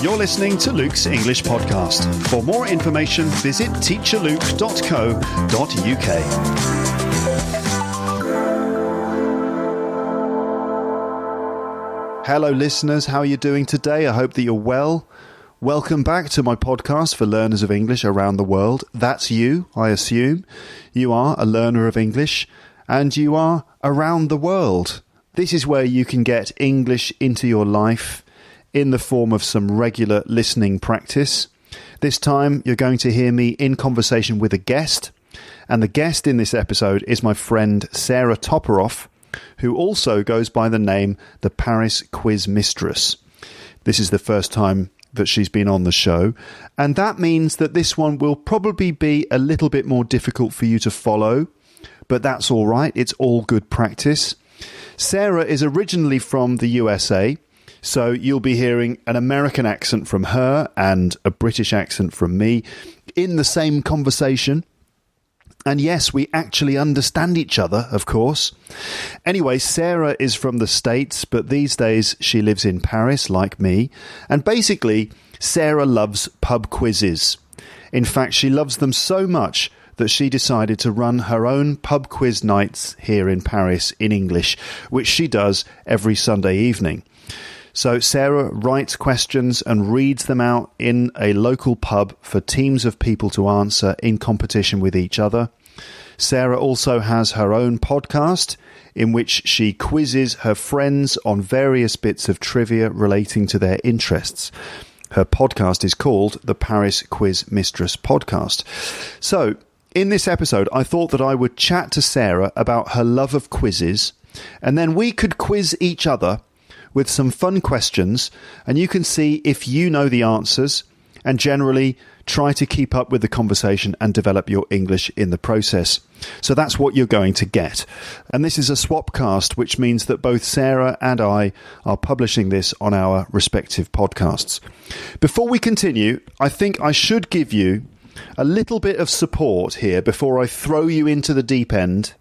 You're listening to Luke's English Podcast. For more information, visit teacherluke.co.uk. Hello listeners, how are you doing today? I hope that you're well. Welcome back to my podcast for learners of English around the world. That's you, I assume. You are a learner of English and you are around the world. This is where you can get English into your life in the form of some regular listening practice. This time you're going to hear me in conversation with a guest, and the guest in this episode is my friend Sarah Toporoff, who also goes by the name the Paris Quiz Mistress. This is the first time that she's been on the show, and that means that this one will probably be a little bit more difficult for you to follow, but that's all right. It's all good practice. Sarah is originally from the USA, so you'll be hearing an American accent from her and a British accent from me in the same conversation. And yes, we actually understand each other, of course. Anyway, Sarah is from the States, but these days she lives in Paris, like me. And basically, Sarah loves pub quizzes. In fact, she loves them so much that she decided to run her own pub quiz nights here in Paris in English, which she does every Sunday evening. So Sarah writes questions and reads them out in a local pub for teams of people to answer in competition with each other. Sarah also has her own podcast in which she quizzes her friends on various bits of trivia relating to their interests. Her podcast is called the Paris Quiz Mistress Podcast. So, in this episode, I thought that I would chat to Sarah about her love of quizzes, and then we could quiz each other with some fun questions, and you can see if you know the answers, and generally try to keep up with the conversation and develop your English in the process. So that's what you're going to get. And this is a swapcast, which means that both Sarah and I are publishing this on our respective podcasts. Before we continue, I think I should give you a little bit of support here before I throw you into the deep end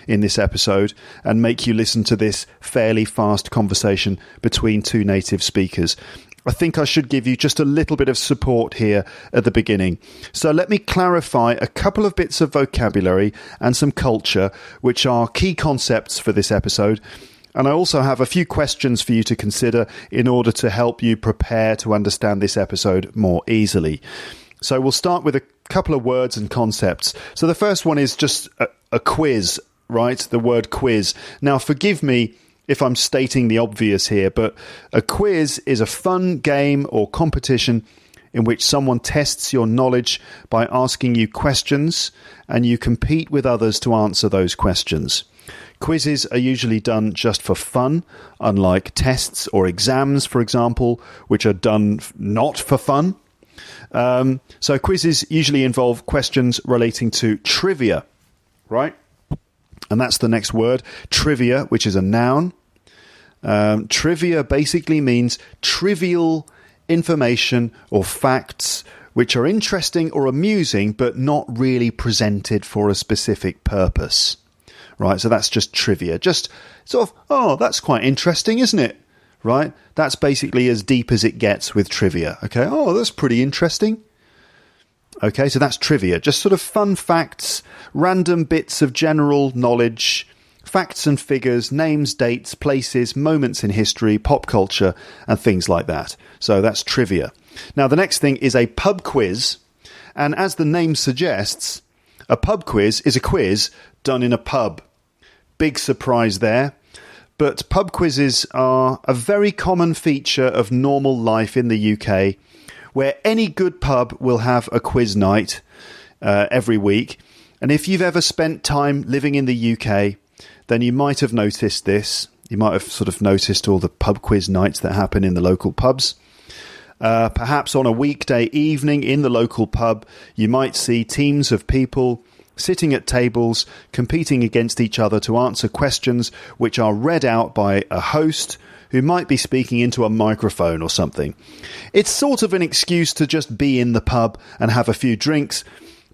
in this episode and make you listen to this fairly fast conversation between two native speakers. I think I should give you just a little bit of support here at the beginning. So let me clarify a couple of bits of vocabulary and some culture, which are key concepts for this episode. And I also have a few questions for you to consider in order to help you prepare to understand this episode more easily. So we'll start with a couple of words and concepts. So the first one is just a quiz, right? The word quiz. Now, forgive me if I'm stating the obvious here, but a quiz is a fun game or competition in which someone tests your knowledge by asking you questions and you compete with others to answer those questions. Quizzes are usually done just for fun, unlike tests or exams, for example, which are done not for fun. So quizzes usually involve questions relating to trivia, right? And that's the next word, trivia, which is a noun. Trivia basically means trivial information or facts which are interesting or amusing but not really presented for a specific purpose. Right, so that's just trivia. Just sort of, oh, that's quite interesting, isn't it? Right? That's basically as deep as it gets with trivia. Okay, oh, that's pretty interesting. Okay, so that's trivia. Just sort of fun facts, random bits of general knowledge, facts and figures, names, dates, places, moments in history, pop culture, and things like that. So that's trivia. Now, the next thing is a pub quiz. And as the name suggests, a pub quiz is a quiz done in a pub. Big surprise there. But pub quizzes are a very common feature of normal life in the UK, where any good pub will have a quiz night every week. And if you've ever spent time living in the UK, then you might have noticed this. You might have sort of noticed all the pub quiz nights that happen in the local pubs. Perhaps on a weekday evening in the local pub, you might see teams of people sitting at tables, competing against each other to answer questions which are read out by a host who might be speaking into a microphone or something. It's sort of an excuse to just be in the pub and have a few drinks,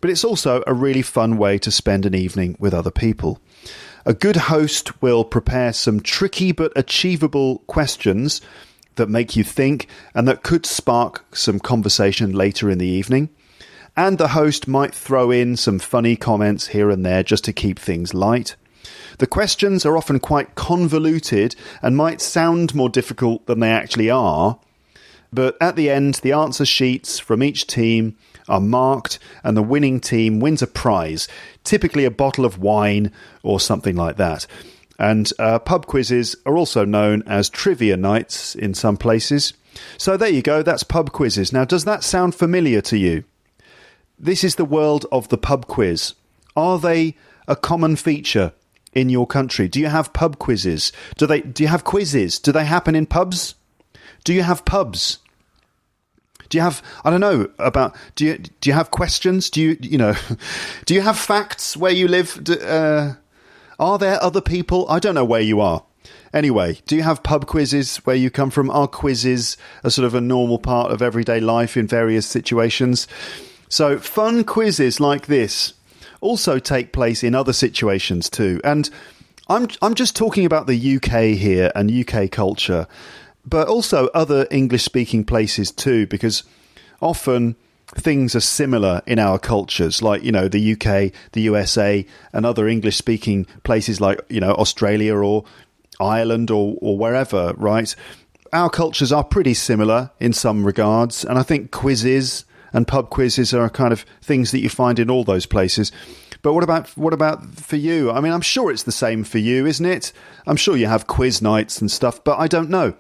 but it's also a really fun way to spend an evening with other people. A good host will prepare some tricky but achievable questions that make you think and that could spark some conversation later in the evening. And the host might throw in some funny comments here and there just to keep things light. The questions are often quite convoluted and might sound more difficult than they actually are. But at the end, the answer sheets from each team are marked and the winning team wins a prize, typically a bottle of wine or something like that. And pub quizzes are also known as trivia nights in some places. So there you go, that's pub quizzes. Now, does that sound familiar to you? This is the world of the pub quiz. Are they a common feature in your country? Do you have pub quizzes? Do you have quizzes? Do they happen in pubs? Do you have pubs? Do you have, I don't know, do you have questions? Do you have facts where you live? Are there other people? I don't know where you are. Anyway, do you have pub quizzes where you come from? Are quizzes a sort of a normal part of everyday life in various situations? So fun quizzes like this also take place in other situations too. And I'm just talking about the UK here and UK culture, but also other English-speaking places too, because often things are similar in our cultures, like, the UK, the USA, and other English-speaking places like, Australia or Ireland or wherever, right? Our cultures are pretty similar in some regards, and I think quizzes and pub quizzes are kind of things that you find in all those places. But what about for you? I mean, I'm sure it's the same for you, isn't it? I'm sure you have quiz nights and stuff, but I don't know.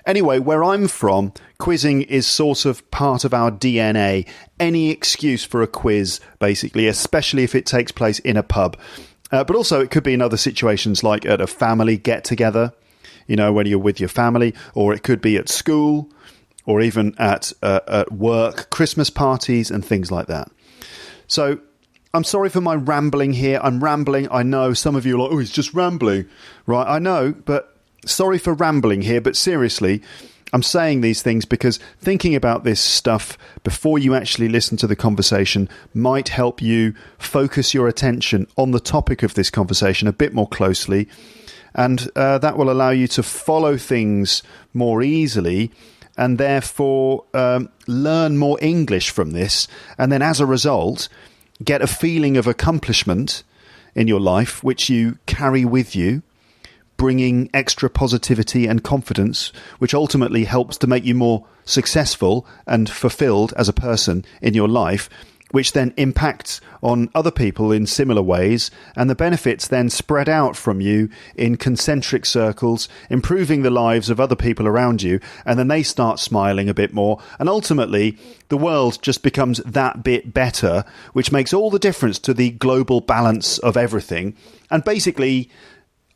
Anyway, where I'm from, quizzing is sort of part of our DNA. Any excuse for a quiz, basically, especially if it takes place in a pub. But also it could be in other situations like at a family get-together, when you're with your family, or it could be at school, or even at work, Christmas parties and things like that. So I'm sorry for my rambling here. I'm rambling. I know some of you are like, oh, he's just rambling. Right, I know, but sorry for rambling here, but seriously, I'm saying these things because thinking about this stuff before you actually listen to the conversation might help you focus your attention on the topic of this conversation a bit more closely, and that will allow you to follow things more easily and therefore learn more English from this, and then as a result, get a feeling of accomplishment in your life which you carry with you, bringing extra positivity and confidence, which ultimately helps to make you more successful and fulfilled as a person in your life, which then impacts on other people in similar ways, and the benefits then spread out from you in concentric circles, improving the lives of other people around you, and then they start smiling a bit more, and ultimately the world just becomes that bit better, which makes all the difference to the global balance of everything. And basically,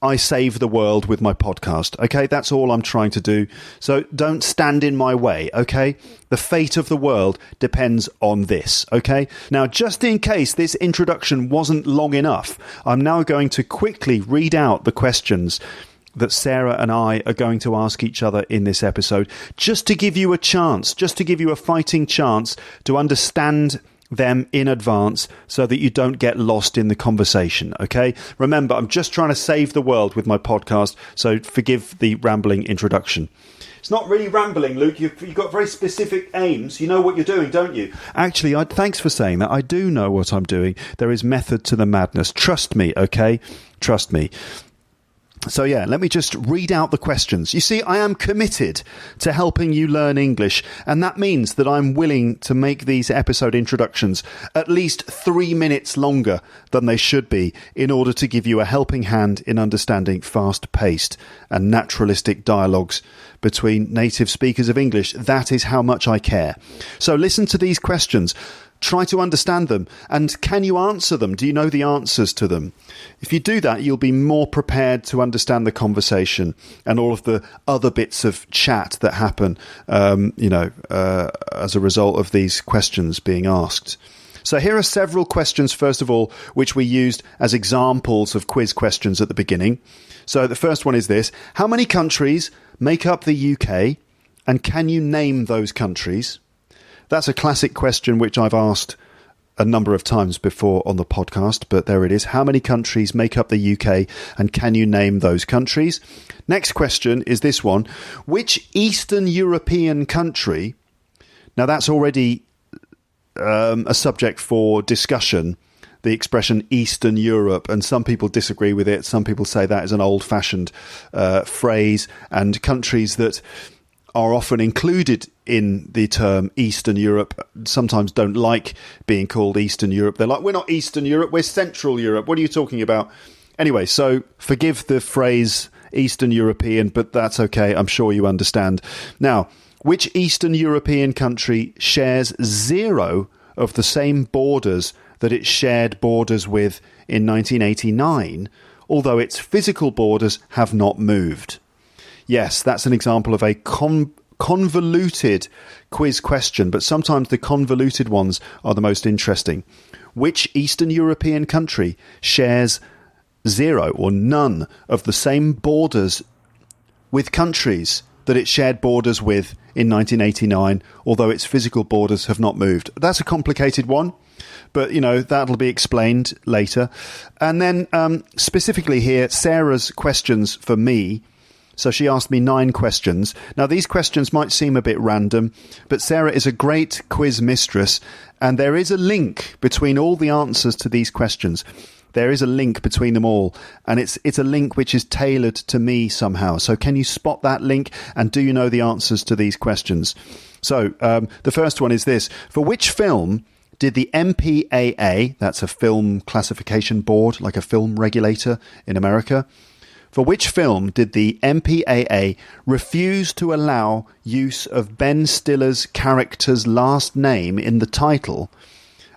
I save the world with my podcast, okay? That's all I'm trying to do. So don't stand in my way, okay? The fate of the world depends on this, okay? Now, just in case this introduction wasn't long enough, I'm now going to quickly read out the questions that Sarah and I are going to ask each other in this episode, just to give you a chance, just to give you a fighting chance to understand them in advance so that you don't get lost in the conversation, okay? Remember, I'm just trying to save the world with my podcast, so forgive the rambling introduction. It's not really rambling, Luke. You've got very specific aims. You know what you're doing, don't you? Actually, thanks for saying that. I do know what I'm doing. There is method to the madness. Trust me, okay? Trust me. So yeah, let me just read out the questions. You see, I am committed to helping you learn English, and that means that I'm willing to make these episode introductions at least 3 minutes longer than they should be in order to give you a helping hand in understanding fast-paced and naturalistic dialogues between native speakers of English. That is how much I care. So listen to these questions. Try to understand them. And can you answer them? Do you know the answers to them? If you do that, you'll be more prepared to understand the conversation and all of the other bits of chat that happen, as a result of these questions being asked. So here are several questions, first of all, which we used as examples of quiz questions at the beginning. So the first one is this: how many countries make up the UK, and can you name those countries? That's a classic question which I've asked a number of times before on the podcast, but there it is. How many countries make up the UK, and can you name those countries? Next question is this one. Which Eastern European country... Now, that's already a subject for discussion, the expression Eastern Europe, and some people disagree with it. Some people say that is an old-fashioned phrase, and countries that are often included in the term Eastern Europe sometimes don't like being called Eastern Europe. They're like, we're not Eastern Europe, we're Central Europe. What are you talking about? Anyway, so forgive the phrase Eastern European, but that's okay. I'm sure you understand. Now, which Eastern European country shares 0 of the same borders that it shared borders with in 1989, although its physical borders have not moved? Yes, that's an example of a convoluted quiz question, but sometimes the convoluted ones are the most interesting. Which Eastern European country shares 0 or none of the same borders with countries that it shared borders with in 1989, although its physical borders have not moved? That's a complicated one, but, you know, that'll be explained later. And then specifically here, Sarah's questions for me. So she asked me 9 questions. Now, these questions might seem a bit random, but Sarah is a great quiz mistress, and there is a link between all the answers to these questions. There is a link between them all, and it's a link which is tailored to me somehow. So can you spot that link, and do you know the answers to these questions? So the first one is this. For which film did the MPAA, that's a film classification board, like a film regulator in America, for which film did the MPAA refuse to allow use of Ben Stiller's character's last name in the title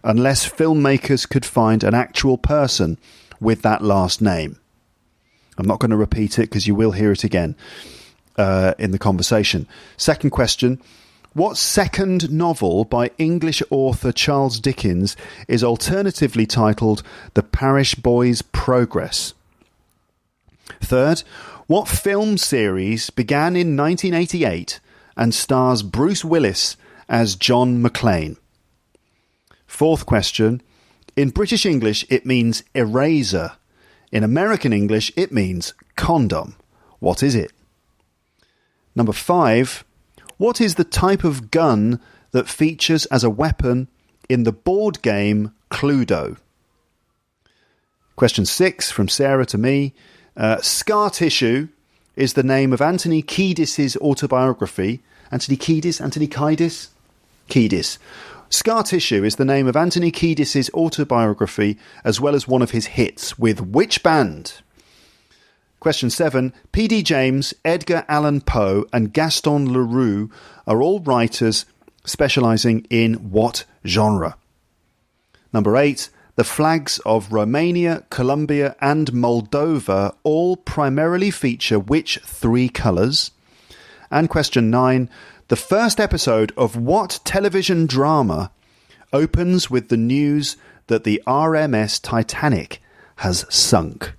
unless filmmakers could find an actual person with that last name? I'm not going to repeat it because you will hear it again in the conversation. Second question. What second novel by English author Charles Dickens is alternatively titled The Parish Boy's Progress? Third, what film series began in 1988 and stars Bruce Willis as John Mcclane? Fourth question, in British English it means eraser. In American English it means condom. What is it? Number 5, what is the type of gun that features as a weapon in the board game Cluedo? Question 6 from Sarah to me. Scar Tissue is the name of Anthony Kiedis' autobiography. Anthony Kiedis? Kiedis. Scar Tissue is the name of Anthony Kiedis' autobiography as well as one of his hits. With which band? Question 7. P.D. James, Edgar Allan Poe and Gaston Leroux are all writers specialising in what genre? Number 8. The flags of Romania, Colombia and Moldova all primarily feature which 3 colours? And question 9. The first episode of what television drama opens with the news that the RMS Titanic has sunk?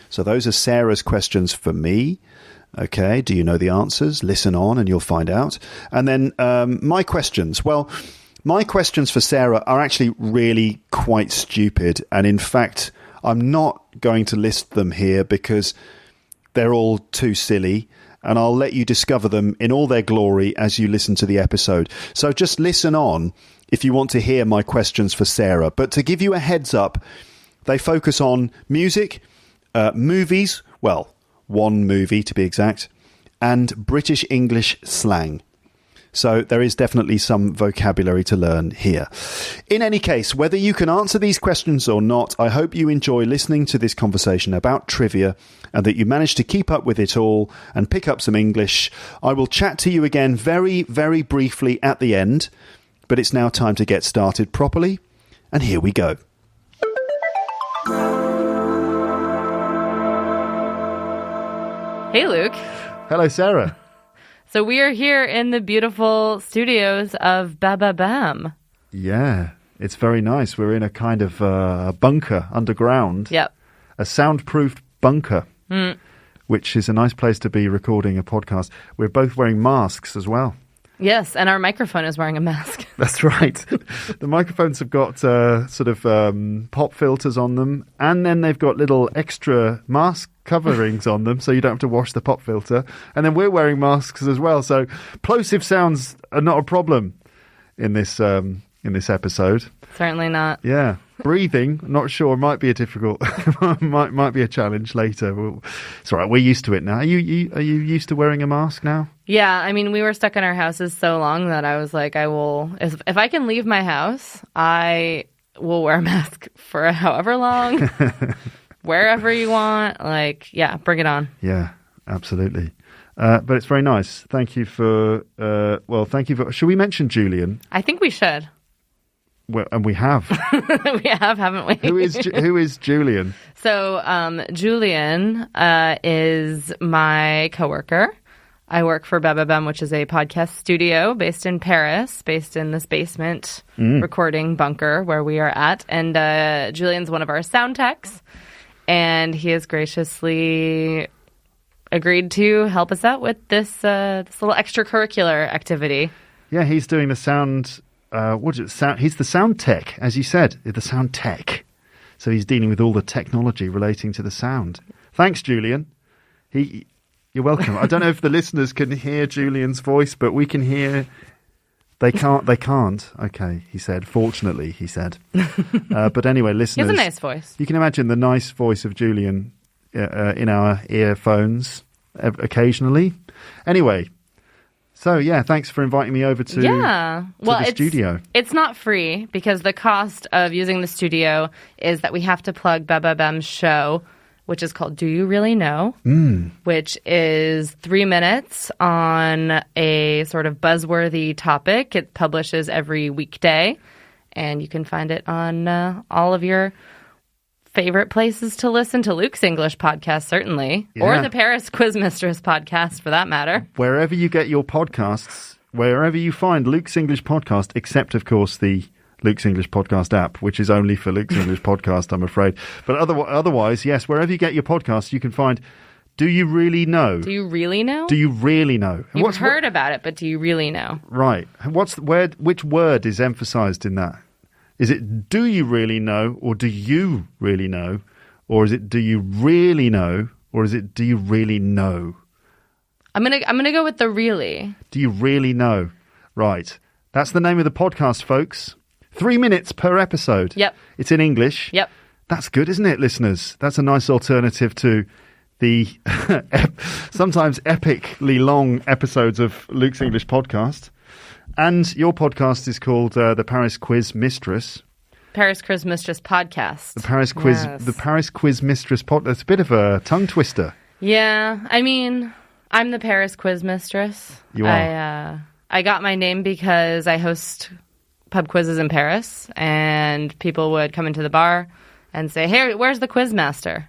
So those are Sarah's questions for me. Okay, do you know the answers? Listen on and you'll find out. And then my questions. Well, my questions for Sarah are actually really quite stupid. And in fact, I'm not going to list them here because they're all too silly. And I'll let you discover them in all their glory as you listen to the episode. So just listen on if you want to hear my questions for Sarah. But to give you a heads up, they focus on music, movies, well, one movie to be exact, and British English slang. So there is definitely some vocabulary to learn here. In any case, whether you can answer these questions or not, I hope you enjoy listening to this conversation about trivia and that you manage to keep up with it all and pick up some English. I will chat to you again very, very briefly at the end, but it's now time to get started properly. And here we go. Hey, Luke. Hello, Sarah. So we are here in the beautiful studios of Bababam. Yeah, it's very nice. We're in a kind of bunker underground. Yep. A soundproofed bunker, which is a nice place to be recording a podcast. We're both wearing masks as well. Yes, and our microphone is wearing a mask. That's right. The microphones have got sort of pop filters on them, and then they've got little extra mask coverings on them, so you don't have to wash the pop filter. And then we're wearing masks as well, so plosive sounds are not a problem in this episode. Certainly not. Yeah. Breathing, not sure, might be a difficult, might be a challenge later. It's all right, we're used to it now. Are you used to wearing a mask now? Yeah, I mean, we were stuck in our houses so long that I was like, if I can leave my house, I will wear a mask for however long, wherever you want. Like, yeah, bring it on. Yeah, absolutely. But it's very nice. Thank you for, should we mention Julian? I think we should. Well, and we have. We have, haven't we? Who is Julian? So, Julian is my coworker. I work for Bababam, which is a podcast studio based in Paris, based in this basement recording bunker where we are at. And Julian's one of our sound techs, and he has graciously agreed to help us out with this little extracurricular activity. Yeah, he's doing the sound. He's the sound tech, as you said, the sound tech. So he's dealing with all the technology relating to the sound. Thanks, Julian. You're welcome. I don't know if the listeners can hear Julian's voice, but we can hear. They can't. Okay, he said. Fortunately, he said. But anyway, listeners. He has a nice voice. You can imagine the nice voice of Julian in our earphones occasionally. Anyway. So, yeah, thanks for inviting me over to the studio. It's not free because the cost of using the studio is that we have to plug Bababam's show, which is called Do You Really Know? Which is 3 minutes on a sort of buzzworthy topic. It publishes every weekday, and you can find it on all of your favorite places to listen to Luke's English podcast, certainly, or the Paris Quiz Mistress podcast, for that matter. Wherever you get your podcasts, wherever you find Luke's English podcast, except, of course, the Luke's English podcast app, which is only for Luke's English podcast, I'm afraid. But otherwise, yes, wherever you get your podcasts, you can find Do You Really Know? Do you really know? Do you really know? You've heard about it, but do you really know? Right. Which word is emphasized in that? Is it do you really know, or do you really know? Or is it do you really know, or is it do you really know? I'm gonna go with the really. Do you really know? Right. That's the name of the podcast, folks. 3 minutes per episode. Yep. It's in English. Yep. That's good, isn't it, listeners? That's a nice alternative to the sometimes epically long episodes of Luke's English podcast. And your podcast is called the Paris Quiz Mistress. Paris Quiz Mistress podcast. The Paris Quiz Mistress podcast. That's a bit of a tongue twister. Yeah, I mean, I'm the Paris Quiz Mistress. You are. I got my name because I host pub quizzes in Paris, and people would come into the bar and say, "Hey, where's the quiz master?"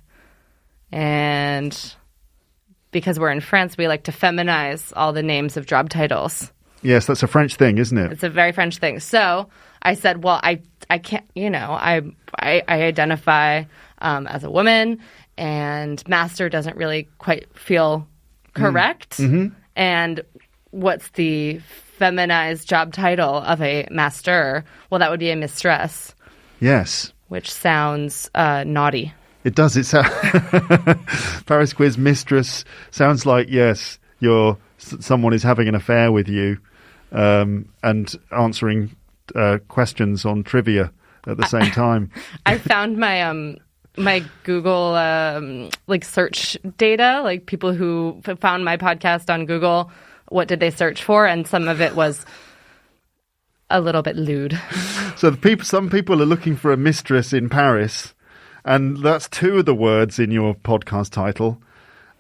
And because we're in France, we like to feminize all the names of job titles. Yes, that's a French thing, isn't it? It's a very French thing. So I said, well, I can't, I identify as a woman, and master doesn't really quite feel correct. Mm-hmm. And what's the feminized job title of a master? Well, that would be a mistress. Yes. Which sounds naughty. It does. It's Paris Quiz Mistress sounds like, yes, someone is having an affair with you. And answering questions on trivia at the same time. I found my my Google search data, like people who found my podcast on Google. What did they search for? And some of it was a little bit lewd. So some people are looking for a mistress in Paris, and that's two of the words in your podcast title.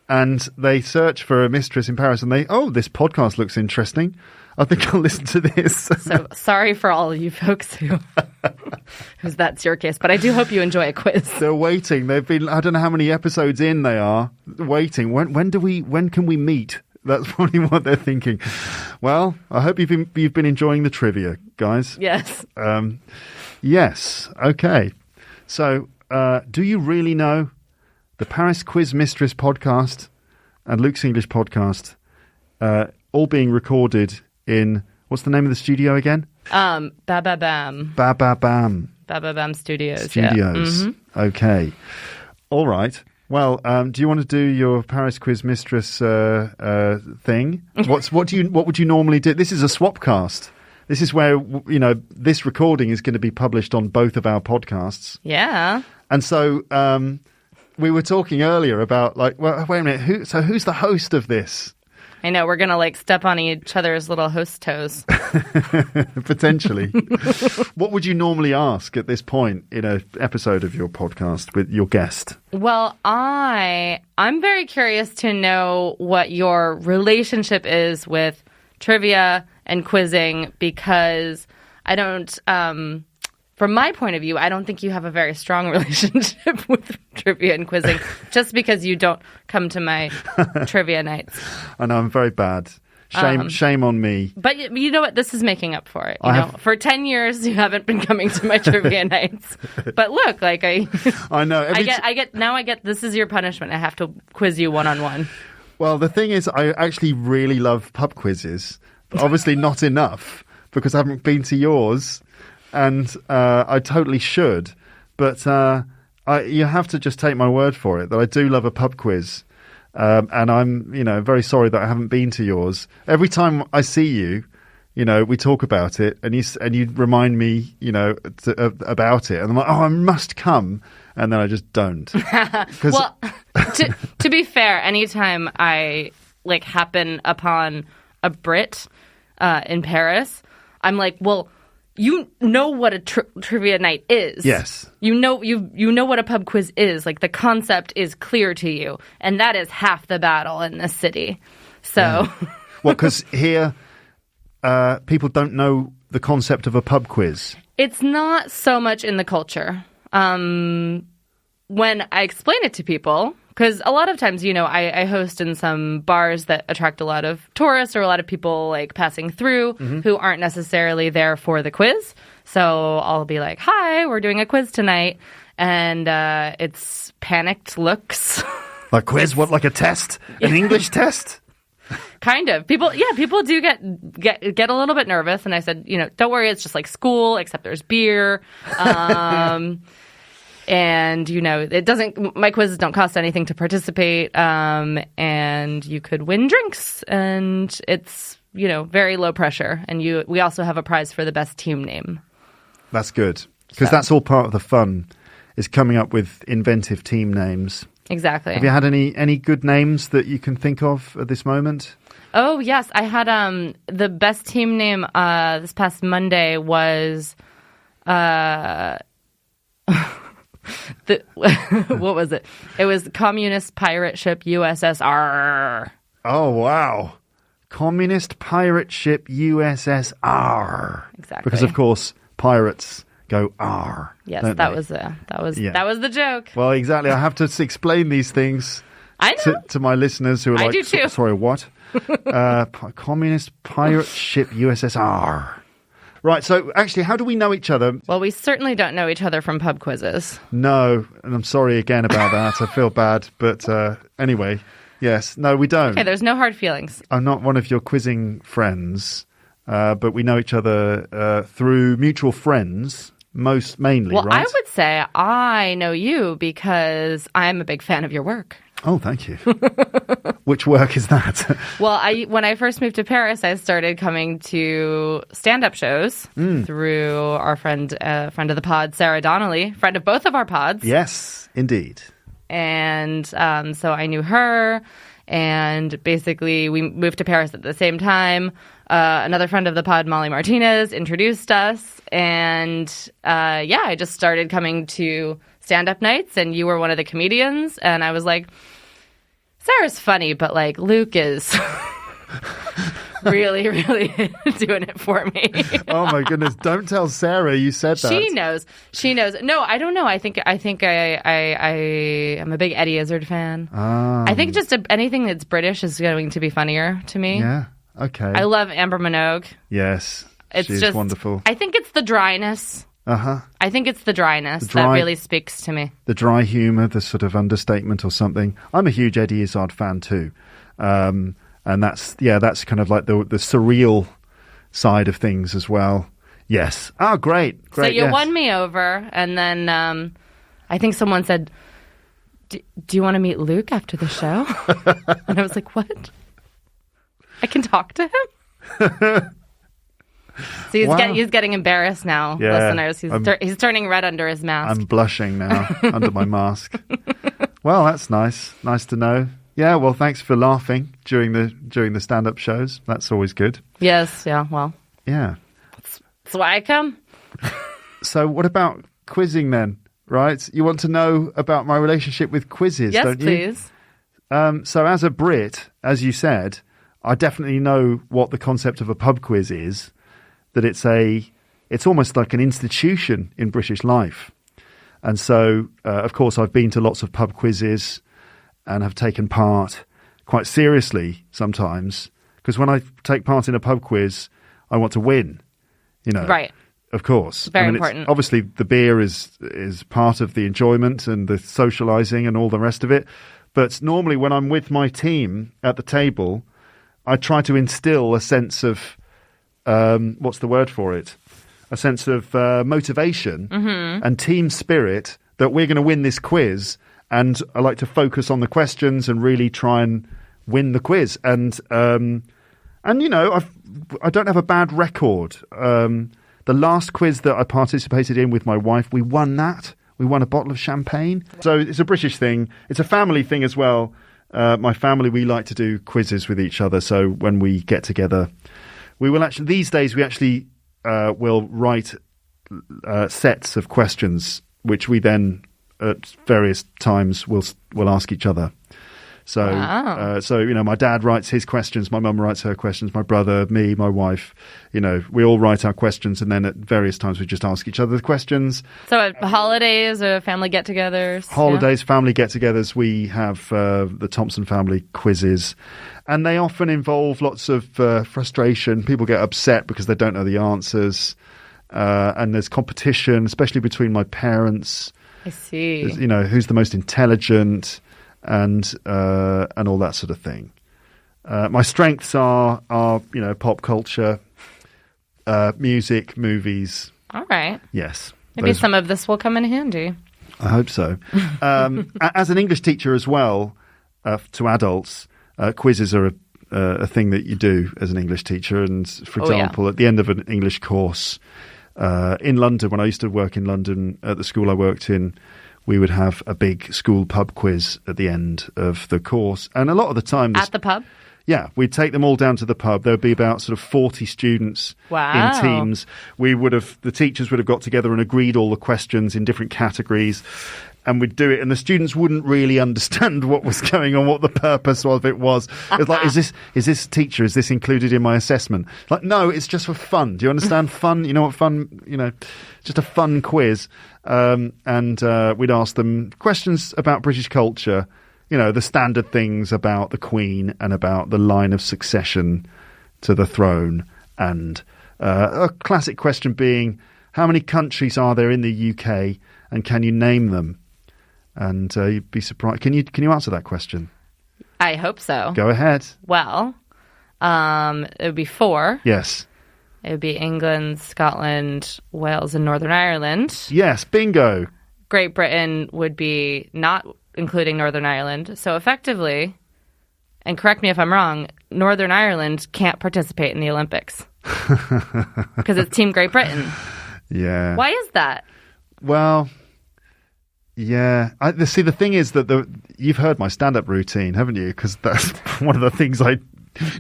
And they search for a mistress in Paris, and this podcast looks interesting. I think I'll listen to this. So sorry for all of you folks whose that's your case, but I do hope you enjoy a quiz. They're waiting. They've been, I don't know how many episodes in they are, waiting. When can we meet? That's probably what they're thinking. Well, I hope you've been enjoying the trivia, guys. Yes. Yes. Okay. So, do you really know the Paris Quiz Mistress podcast and Luke's English podcast, all being recorded in What's the name of the studio again? Bababam. Bababam. Bababam Studios. Yeah. Okay. All right. Well, do you want to do your Paris quiz mistress thing? What would you normally do? This is a swapcast. This is where this recording is going to be published on both of our podcasts. Yeah. And so we were talking earlier about wait a minute. Who's the host of this? I know, we're going to step on each other's little host toes. Potentially. What would you normally ask at this point in an episode of your podcast with your guest? Well, I'm very curious to know what your relationship is with trivia and quizzing, because I don't, from my point of view, I don't think you have a very strong relationship with trivia and quizzing, just because you don't come to my trivia nights. I know, I'm very bad. Shame on me. But you know what? This is making up for it. For 10 years, you haven't been coming to my trivia nights. But look, I know. I get. This is your punishment. I have to quiz you one-on-one. Well, the thing is, I actually really love pub quizzes, but obviously not enough because I haven't been to yours. And I totally should, but you have to just take my word for it that I do love a pub quiz, and I'm very sorry that I haven't been to yours. Every time I see you, we talk about it, and you remind me, about it, and I'm like, oh, I must come, and then I just don't. Well, to be fair, anytime I happen upon a Brit in Paris, I'm like, well. You know what a trivia night is. Yes. You know what a pub quiz is. The concept is clear to you. And that is half the battle in this city. So. Yeah. Well, because here, people don't know the concept of a pub quiz. It's not so much in the culture. When I explain it to people, because a lot of times, I host in some bars that attract a lot of tourists or a lot of people passing through who aren't necessarily there for the quiz. So I'll be like, hi, we're doing a quiz tonight. And it's panicked looks. A quiz? What, like a test? An English test? Kind of. People do get a little bit nervous. And I said, don't worry, it's just like school, except there's beer. And, my quizzes don't cost anything to participate. And you could win drinks. And it's, very low pressure. And we also have a prize for the best team name. That's good. Because that's all part of the fun, is coming up with inventive team names. Exactly. Have you had any good names that you can think of at this moment? Oh, yes. I had the best team name this past Monday was... what was it? It was Communist Pirate Ship USSR. Oh, wow. Communist Pirate Ship USSR. Exactly. Because, of course, pirates go R. Yes, that was the joke. Well, exactly. I have to explain these things to my listeners who are I do too. Sorry, what? Communist Pirate Ship USSR. Right, so actually, how do we know each other? Well, we certainly don't know each other from pub quizzes. No, and I'm sorry again about that. I feel bad, but anyway, yes. No, we don't. Okay, there's no hard feelings. I'm not one of your quizzing friends, but we know each other through mutual friends, mainly, right? Well, I would say I know you because I'm a big fan of your work. Oh, thank you. Which work is that? Well, when I first moved to Paris, I started coming to stand-up shows through our friend of the pod, Sarah Donnelly, friend of both of our pods. Yes, indeed. And so I knew her, and basically we moved to Paris at the same time. Another friend of the pod, Molly Martinez, introduced us, and I just started coming to stand-up nights, and you were one of the comedians, and I was like, Sarah's funny, but Luke is really, really doing it for me. Oh my goodness! Don't tell Sarah you said that. She knows. No, I don't know. I think I am a big Eddie Izzard fan. I think just anything that's British is going to be funnier to me. Yeah. Okay. I love Amber Minogue. Yes. She's just wonderful. I think it's the dryness. Uh-huh. I think it's the dryness that really speaks to me. The dry humour, the sort of understatement or something. I'm a huge Eddie Izzard fan too. And that's kind of like the surreal side of things as well. Yes. Oh, great. So you yes. won me over, and then I think someone said, do you want to meet Luke after the show? And I was like, what? I can talk to him? So he's getting embarrassed now, listeners. He's turning red under his mask. I'm blushing now under my mask. Well, that's nice. Nice to know. Yeah, well, thanks for laughing during the stand-up shows. That's always good. Yes, yeah, well. Yeah. That's why I come. So what about quizzing then, right? You want to know about my relationship with quizzes, don't you? Yes, please. So as a Brit, as you said, I definitely know what the concept of a pub quiz is, that it's almost like an institution in British life. And so, of course, I've been to lots of pub quizzes and have taken part quite seriously sometimes, because when I take part in a pub quiz, I want to win, Right. Of course. Very important. Obviously, the beer is part of the enjoyment and the socialising and all the rest of it. But normally when I'm with my team at the table, I try to instill a sense of, what's the word for it? A sense of motivation and team spirit that we're going to win this quiz. And I like to focus on the questions and really try and win the quiz. And I don't have a bad record. The last quiz that I participated in with my wife, we won that. We won a bottle of champagne. So it's a British thing. It's a family thing as well. My family, we like to do quizzes with each other. So when we get together, we will actually, these days, we actually will write sets of questions, which we then at various times will ask each other. So, wow. My dad writes his questions, my mum writes her questions, my brother, me, my wife, we all write our questions, and then at various times we just ask each other the questions. So at holidays or family get-togethers? Holidays, family get-togethers, we have the Thompson family quizzes, and they often involve lots of frustration. People get upset because they don't know the answers, and there's competition, especially between my parents. I see. Who's the most intelligent, and all that sort of thing. My strengths are pop culture, music, movies. All right. Yes. Maybe some of this will come in handy. I hope so. As an English teacher as well, to adults, quizzes are a thing that you do as an English teacher. And for example, at the end of an English course in London, when I used to work in London at the school I worked in, we would have a big school pub quiz at the end of the course. And a lot of the time... At the pub? Yeah, we'd take them all down to the pub. There would be about sort of 40 students in teams. The teachers would have got together and agreed all the questions in different categories, and we'd do it. And the students wouldn't really understand what was going on, what the purpose of it was. It's like, is this teacher, is this included in my assessment? Like, no, it's just for fun. Do you understand fun? You know what fun, just a fun quiz. And we'd ask them questions about British culture, the standard things about the Queen and about the line of succession to the throne. And a classic question being, how many countries are there in the UK, and can you name them? And you'd be surprised. Can you answer that question? I hope so. Go ahead. Well, it would be 4. Yes. It would be England, Scotland, Wales, and Northern Ireland. Yes, bingo. Great Britain would be not including Northern Ireland. So effectively, and correct me if I'm wrong, Northern Ireland can't participate in the Olympics because it's Team Great Britain. Yeah. Why is that? Well, yeah. See, the thing is that you've heard my stand-up routine, haven't you? Because that's one of the things I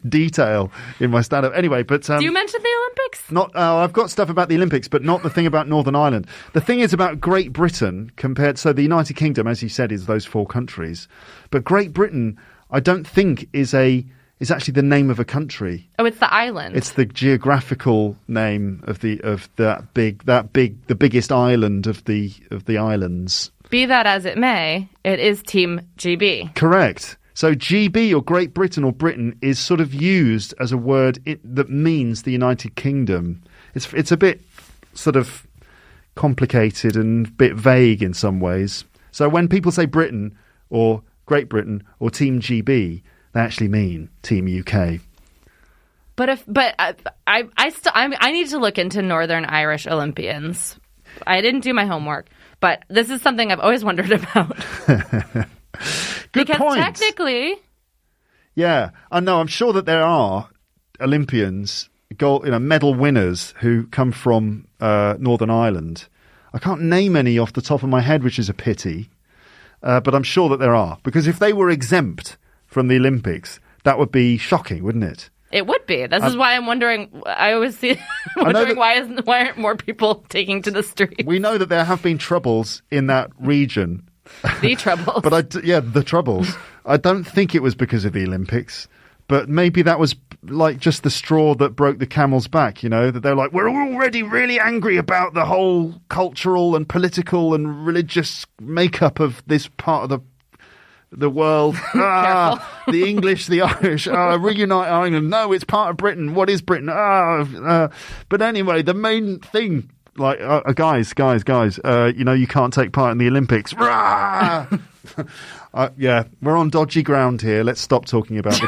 detail in my stand-up. Anyway, but... Do you mention the Olympics? I've got stuff about the Olympics, but not the thing about Northern Ireland. The thing is about Great Britain so the United Kingdom, as you said, is those 4 countries. But Great Britain, I don't think is actually the name of a country. Oh, it's the island. It's the geographical name of the biggest island of the islands. Be that as it may, it is Team GB. Correct. So GB, or Great Britain, or Britain, is sort of used as a word that means the United Kingdom. It's a bit sort of complicated and a bit vague in some ways. So when people say Britain, or Great Britain, or Team GB, they actually mean Team UK. I need to look into Northern Irish Olympians. I didn't do my homework, but this is something I've always wondered about. Good point. Technically, yeah, I know. I'm sure that there are Olympians, medal winners who come from Northern Ireland. I can't name any off the top of my head, which is a pity. But I'm sure that there are, because if they were exempt from the Olympics, that would be shocking, wouldn't it? It would be. This is why I'm wondering. I always see wondering why aren't more people taking to the streets? We know that there have been troubles in that region. The troubles, the troubles. I don't think it was because of the Olympics, but maybe that was like just the straw that broke the camel's back. That they're like, we're already really angry about the whole cultural and political and religious makeup of this part of the world. The English, the Irish, reunite Ireland. No, it's part of Britain. What is Britain? But anyway, the main thing, like, guys, you can't take part in the Olympics. We're on dodgy ground here. Let's stop talking about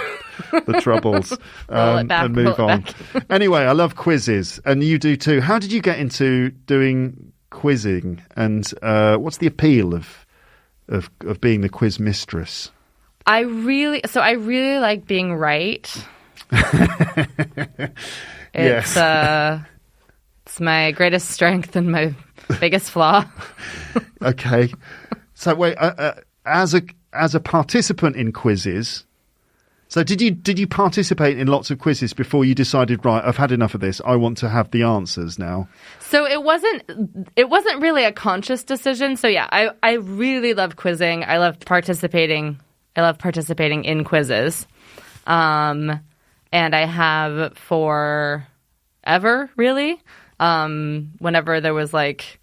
the troubles and move on. Anyway, I love quizzes, and you do too. How did you get into doing quizzing, and what's the appeal of being the quiz mistress? I really like being right. It's my greatest strength and my biggest flaw. Okay, so wait, as a participant in quizzes. So did you participate in lots of quizzes before you decided, right, I've had enough of this, I want to have the answers now? So it wasn't really a conscious decision. So yeah, I really love quizzing. I love participating in quizzes. And I have forever, really. Whenever there was like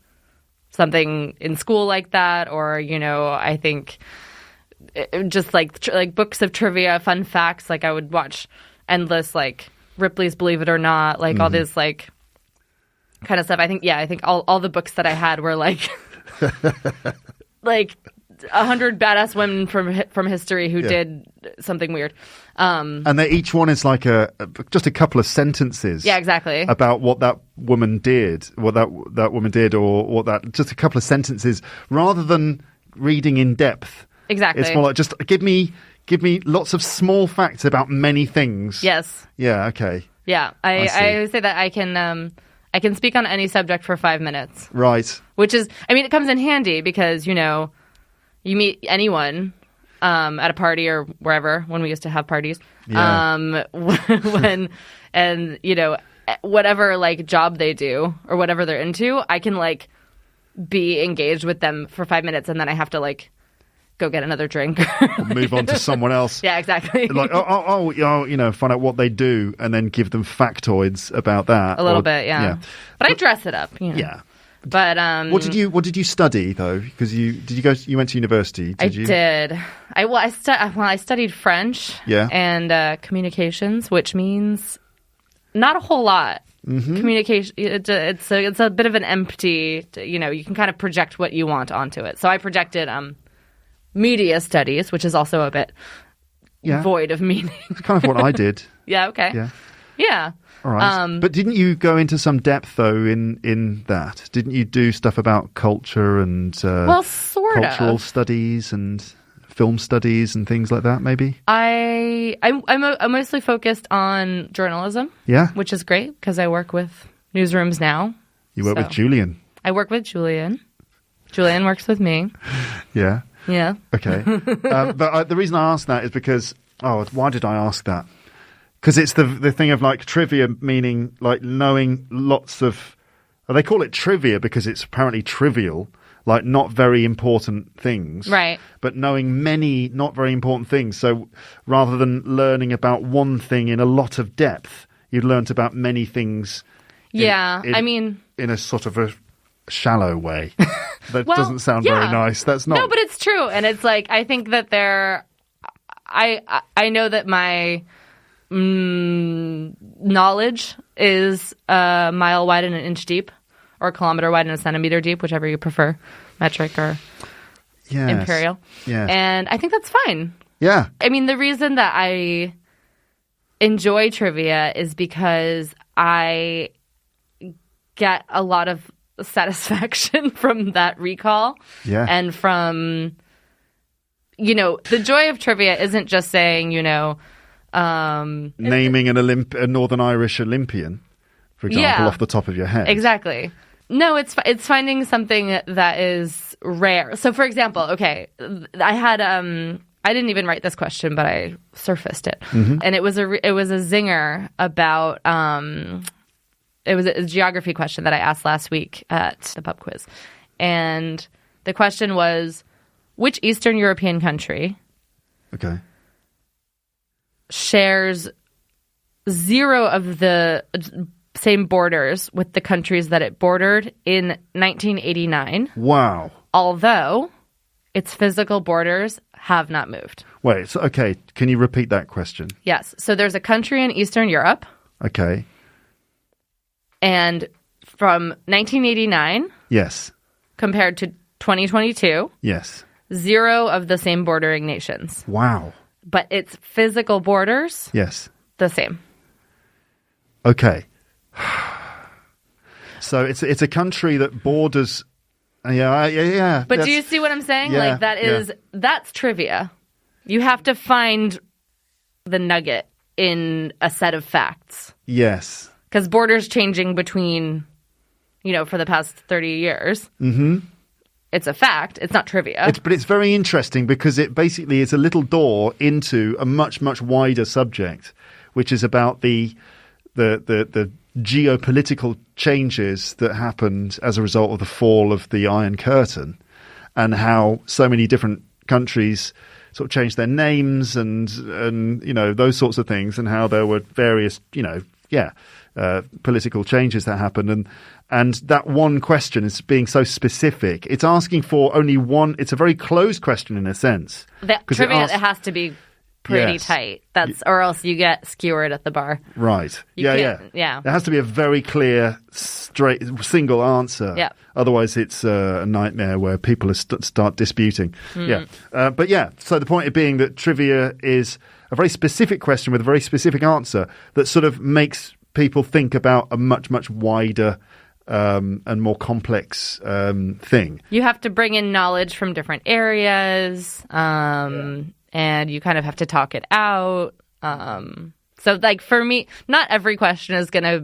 something in school like that, or I think just like books of trivia, fun facts. Like I would watch endless like Ripley's Believe It or Not, like all this like kind of stuff. I think all the books that I had were like like 100 badass women from history who did something weird. And each one is like just a couple of sentences. Yeah, exactly. About what that woman did, or just a couple of sentences, rather than reading in depth. Exactly. It's more like just give me lots of small facts about many things. Yes. Yeah. Okay. Yeah. I say that I can speak on any subject for 5 minutes. Right. Which is, it comes in handy because you meet anyone at a party or wherever when we used to have parties. Yeah. Whatever like job they do or whatever they're into, I can like be engaged with them for 5 minutes and then I have to like go get another drink. Move on to someone else. Yeah, exactly. Like, find out what they do and then give them factoids about that. A little bit, yeah. But I dress it up, Yeah. But what did you study though? Because you went to university. Did you? I did. I studied French. Yeah. And communications, which means not a whole lot. Mm-hmm. Communication. It's a bit of an empty. You can kind of project what you want onto it. So I projected media studies, which is also a bit void of meaning. It's kind of what I did. Yeah. Okay. Yeah. All right. But didn't you go into some depth though in that? Didn't you do stuff about culture and cultural studies and film studies and things like that? Maybe. I'm mostly focused on journalism. Yeah. Which is great because I work with newsrooms now. You work with Julian. I work with Julian. Julian works with me. Yeah. Yeah. Okay. But the reason I asked that is because, why did I ask that? Because it's the thing of like trivia, meaning like knowing lots of, they call it trivia because it's apparently trivial, like not very important things. Right. But knowing many not very important things. So rather than learning about one thing in a lot of depth, you learnt about many things. Yeah. In a sort of a shallow way. That doesn't sound very nice. That's not. No, but it's true. And it's like, I think that I know that my knowledge is a mile wide and an inch deep, or a kilometer wide and a centimeter deep, whichever you prefer, metric or imperial. Yes. And I think that's fine. Yeah. The reason that I enjoy trivia is because I get a lot of satisfaction from that recall. Yeah. And from, the joy of trivia isn't just saying, naming a Northern Irish Olympian, for example, off the top of your head. Exactly. No, it's finding something that is rare. So, for example, okay, I had I didn't even write this question, but I surfaced it, and it was a zinger about it was a geography question that I asked last week at the pub quiz, and the question was, which Eastern European country shares 0 of the same borders with the countries that it bordered in 1989? Wow. Although its physical borders have not moved. Wait, so, okay, can you repeat that question? Yes. So there's a country in Eastern Europe. Okay. And from 1989... Yes. Compared to 2022... Yes. 0 of the same bordering nations. Wow. But its physical borders... Yes. The same. Okay. So it's a country that borders... Yeah. But do you see what I'm saying? Yeah, that's trivia. You have to find the nugget in a set of facts. Yes. Because borders changing between, for the past 30 years. Mm-hmm. It's a fact. It's not trivia. But it's very interesting because it basically is a little door into a much, much wider subject, which is about the geopolitical changes that happened as a result of the fall of the Iron Curtain, and how so many different countries sort of changed their names and those sorts of things, and how there were various political changes that happened, and that one question is being so specific. It's asking for only one. It's a very closed question in a sense. That trivia, it has to be pretty tight. Or else you get skewered at the bar. Right. Yeah. There has to be a very clear, straight, single answer. Yeah. Otherwise, it's a nightmare where people start disputing. Yeah. So the point being that trivia is a very specific question with a very specific answer that sort of makes people think about a much, much wider and more complex thing. You have to bring in knowledge from different areas. And you kind of have to talk it out. So, for me, not every question is going to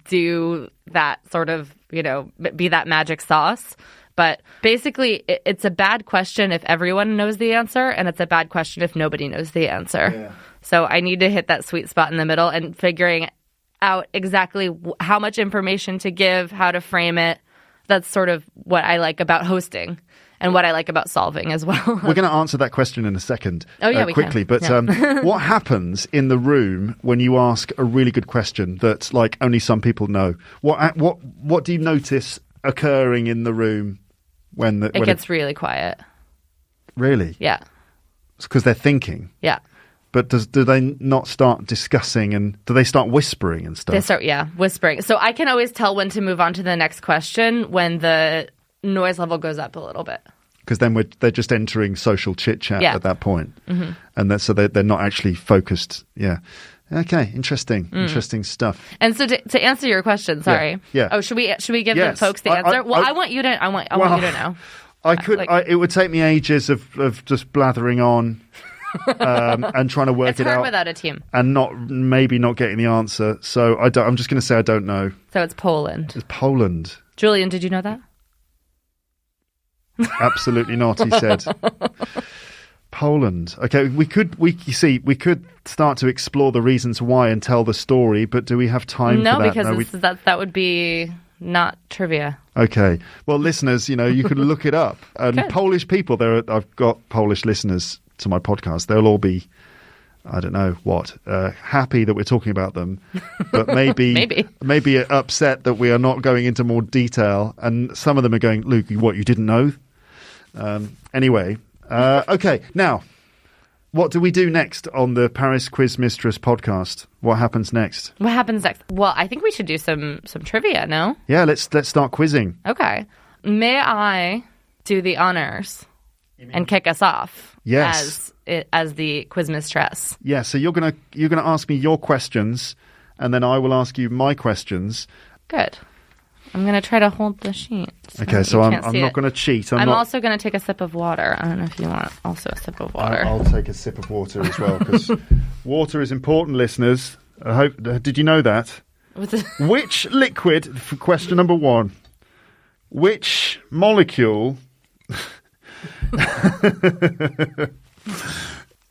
do that sort of, be that magic sauce. But basically, it's a bad question if everyone knows the answer, and it's a bad question if nobody knows the answer. Yeah. So I need to hit that sweet spot in the middle and figuring out exactly how much information to give, how to frame it. That's sort of what I like about hosting. And what I like about solving as well. We're going to answer that question in a second. We quickly. Can. But what happens in the room when you ask a really good question that's only some people know? What do you notice occurring in the room when it gets really quiet? Really? Yeah. It's because they're thinking. Yeah. But do they not start discussing, and do they start whispering and stuff? They start, whispering. So I can always tell when to move on to the next question when the noise level goes up a little bit. Because then they're just entering social chit-chat at that point. Mm-hmm. And so they're not actually focused. Yeah. Okay, interesting. Interesting stuff. And so to answer your question, sorry. Yeah. Oh, should we give the folks the answer? I want you to I want you to know. It would take me ages of just blathering on and trying to work it out. It's hard without a team. And maybe not getting the answer. So I'm just going to say I don't know. So it's Poland. It's Poland. Julian, did you know that? Absolutely not, he said. Poland. Okay, we could start to explore the reasons why and tell the story, but do we have time for that? No, because that would be not trivia. Okay. Well, listeners, you could look it up. And Polish people, I've got Polish listeners to my podcast. They'll all be, I don't know what, happy that we're talking about them, but maybe upset that we are not going into more detail. And some of them are going, Luke, what, you didn't know? Anyway, okay. Now, what do we do next on the Paris Quiz Mistress podcast? What happens next? Well, I think we should do some trivia, no? Yeah, let's start quizzing. Okay. May I do the honors and kick us off? Yes. As as the quiz mistress. Yeah, so you're gonna ask me your questions, and then I will ask you my questions. Good. I'm going to try to hold the sheet. Okay, so I'm not going to cheat. I'm also going to take a sip of water. I don't know if you want also a sip of water. I'll take a sip of water as well, because water is important, listeners. I hope. Did you know that? Which liquid, for question number 1, which molecule...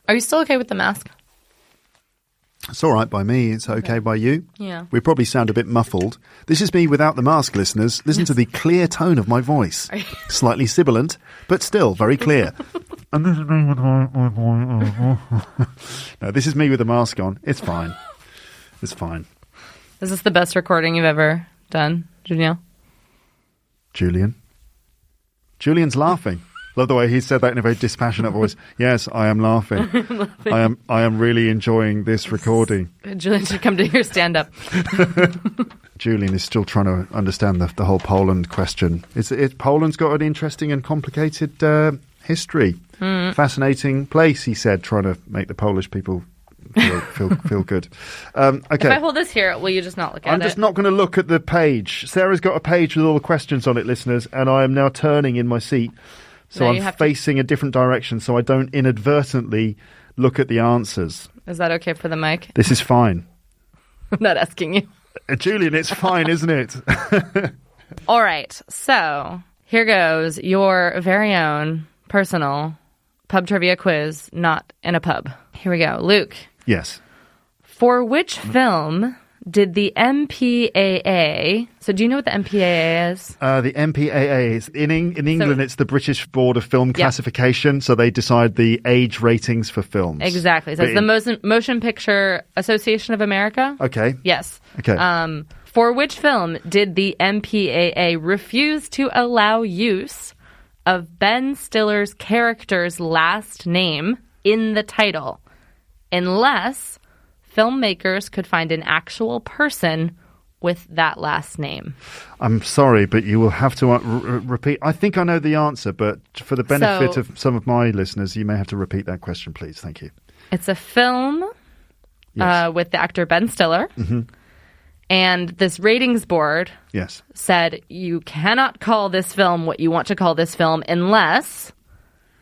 Are you still okay with the mask? It's all right by me. It's okay by you. Yeah. We probably sound a bit muffled. This is me without the mask, listeners. Listen to the clear tone of my voice. Slightly sibilant, but still very clear. And this is me with No, this is me with the mask on. It's fine. It's fine. Is this the best recording you've ever done, Julian? Julian's laughing. Love the way he said that in a very dispassionate voice. Yes, I am laughing. I am really enjoying this recording. Julian should come to your stand-up. Julian is still trying to understand the whole Poland question. Poland's got an interesting and complicated history. Fascinating place, he said, trying to make the Polish people feel good. Okay. If I hold this here, will you just not look at it? I'm just not going to look at the page. Sarah's got a page with all the questions on it, listeners, and I am now turning in my seat. So I'm facing a different direction so I don't inadvertently look at the answers. Is that okay for the mic? This is fine. I'm not asking you. Julian, it's fine, isn't it? All right. So here goes your very own personal pub trivia quiz, not in a pub. Here we go. Luke. Yes. For which film did the Mpaa... So do you know what the Mpaa is? The Mpaa is... In England, it's the British Board of Film Classification, so they decide the age ratings for films. Exactly. So it's the Motion Picture Association of America. Okay. Yes. Okay. For which film did the Mpaa refuse to allow use of Ben Stiller's character's last name in the title, unless filmmakers could find an actual person with that last name? I'm sorry, but you will have to repeat. I think I know the answer, but for the benefit of some of my listeners, you may have to repeat that question, please. Thank you. It's a film with the actor Ben Stiller. Mm-hmm. And this ratings board said you cannot call this film what you want to call this film unless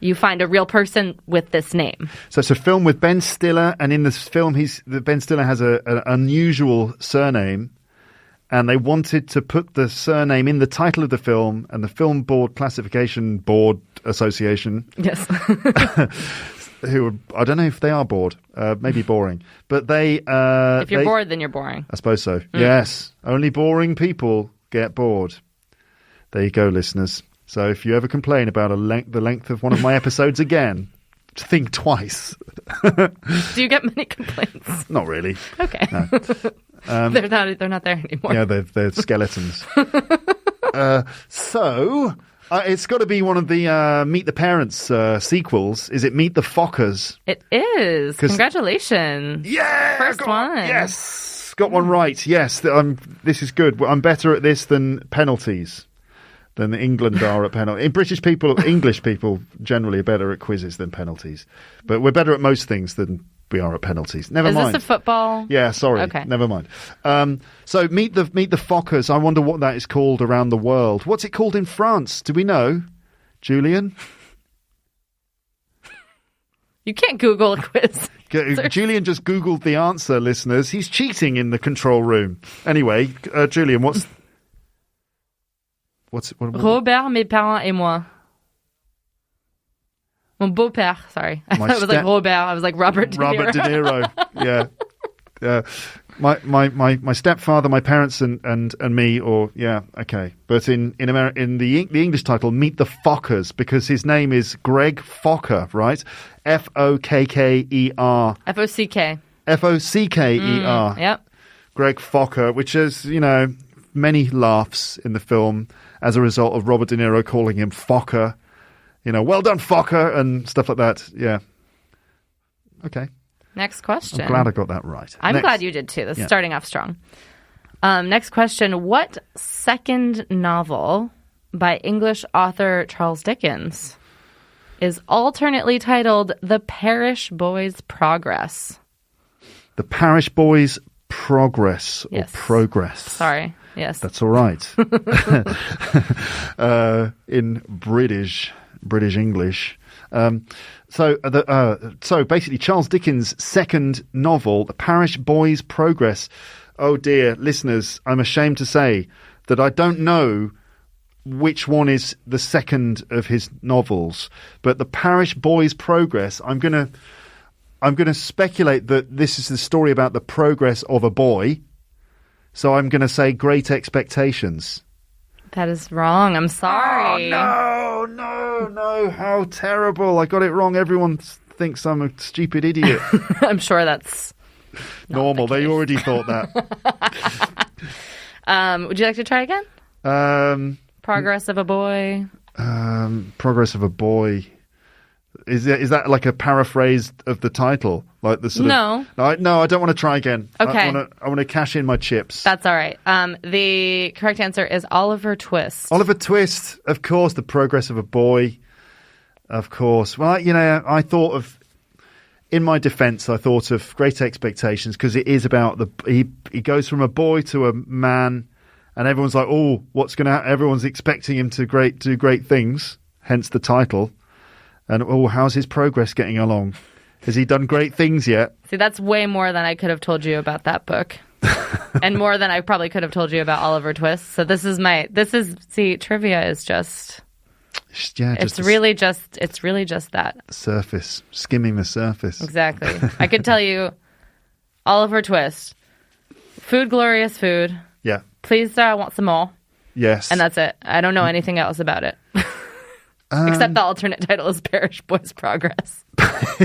you find a real person with this name. So it's a film with Ben Stiller, and in this film, Ben Stiller has an unusual surname, and they wanted to put the surname in the title of the film, and the Film Board Classification Board Association. Yes. Who I don't know if they are bored, maybe boring, but they. If you're bored, then you're boring. I suppose so. Yes, only boring people get bored. There you go, listeners. So if you ever complain about the length of one of my episodes again, think twice. Do you get many complaints? Not really. Okay. No. They're not there anymore. Yeah, they're skeletons. So it's got to be one of the Meet the Parents sequels. Is it Meet the Fockers? It is. Congratulations. Yeah! First one. Yes! Got one right. Yes. This is good. I'm better at this than penalties. Than England are at penalties. English people generally are better at quizzes than penalties. But we're better at most things than we are at penalties. Never mind. Is this a football? Yeah, sorry. Okay. Never mind. So meet the Fockers. I wonder what that is called around the world. What's it called in France? Do we know? Julian? You can't Google a quiz. Julian just Googled the answer, listeners. He's cheating in the control room. Anyway, Julian, what Robert, mes parents et moi. Mon beau-père, sorry. I thought it was like Robert. I was like Robert De Niro. Robert De Niro, yeah. My stepfather, my parents, and me, or yeah, okay. But in the English title, Meet the Fockers, because his name is Greg Focker, right? F-O-K-K-E-R. F-O-C-K. F-O-C-K-E-R. Yep. Greg Focker, which is, many laughs in the film as a result of Robert De Niro calling him Focker. Well done, Focker, and stuff like that. Yeah. Okay. Next question. I'm glad I got that right. I'm glad you did too. This is starting off strong. Next question. What second novel by English author Charles Dickens is alternately titled The Parish Boy's Progress? The Parish Boy's Progress or Yes. Progress. Sorry. Yes. That's all right. In British English. So basically, Charles Dickens' second novel, The Parish Boy's Progress. Oh dear, listeners, I'm ashamed to say that I don't know which one is the second of his novels, but The Parish Boy's Progress. I'm gonna speculate that this is the story about the progress of a boy. So I'm going to say Great Expectations. That is wrong. I'm sorry. Oh, no. How terrible. I got it wrong. Everyone thinks I'm a stupid idiot. I'm sure that's normal. They already thought that. Would you like to try again? Progress of a Boy. Progress of a Boy. Is that like a paraphrase of the title? Like the sort No. of... No, I don't want to try again. Okay. I want to cash in my chips. That's all right. The correct answer is Oliver Twist. Oliver Twist, of course, The Progress of a Boy. Of course. Well, I thought of... In my defense, I thought of Great Expectations because it is about he goes from a boy to a man and everyone's like, oh, what's going to happen? Everyone's expecting him to do great things, hence the title. And, how's his progress getting along? Has he done great things yet? See, that's way more than I could have told you about that book. And more than I probably could have told you about Oliver Twist. So trivia is just... Yeah, it's really just that. Surface. Skimming the surface. Exactly. I could tell you Oliver Twist. Food, glorious food. Yeah. Please, I want some more. Yes. And that's it. I don't know anything else about it. Except the alternate title is Parish Boy's Progress.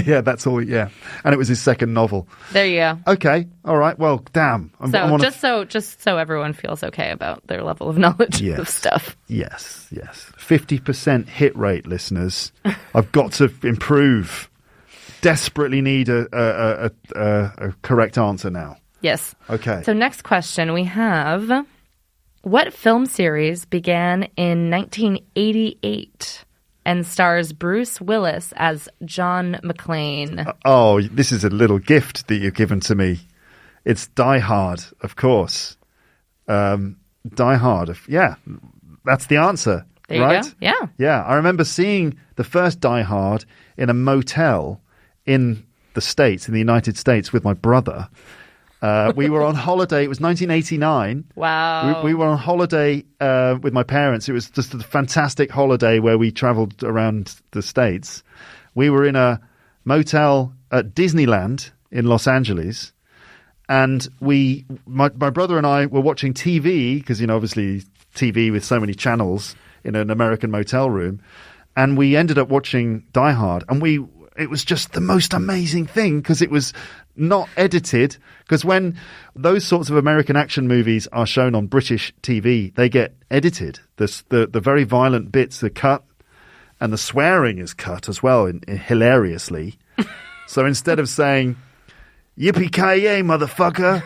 Yeah, that's all. Yeah, and it was his second novel. There you go. Okay, all right. Well, damn. Just so everyone feels okay about their level of knowledge of stuff. Yes. 50% hit rate, listeners. I've got to improve. Desperately need a correct answer now. Yes. Okay. So next question we have: what film series began in 1988? And stars Bruce Willis as John Mcclane. Oh, this is a little gift that you've given to me. It's Die Hard, of course. Die Hard. Yeah, that's the answer. There you right? go. Yeah. Yeah, I remember seeing the first Die Hard in a motel in the States, in the United States, with my brother. We were on holiday. It was 1989. Wow. We were on holiday with my parents. It was just a fantastic holiday where we traveled around the States. We were in motel at Disneyland in Los Angeles. And my brother and I were watching TV, because, you know, obviously TV with so many channels in an American motel room. And we ended up watching Die Hard. And it was just the most amazing thing, because it was not edited. Because when those sorts of American action movies are shown on British TV, they get edited. The very violent bits are cut, and the swearing is cut as well, hilariously. So instead of saying, "Yippee-ki-yay, motherfucker,"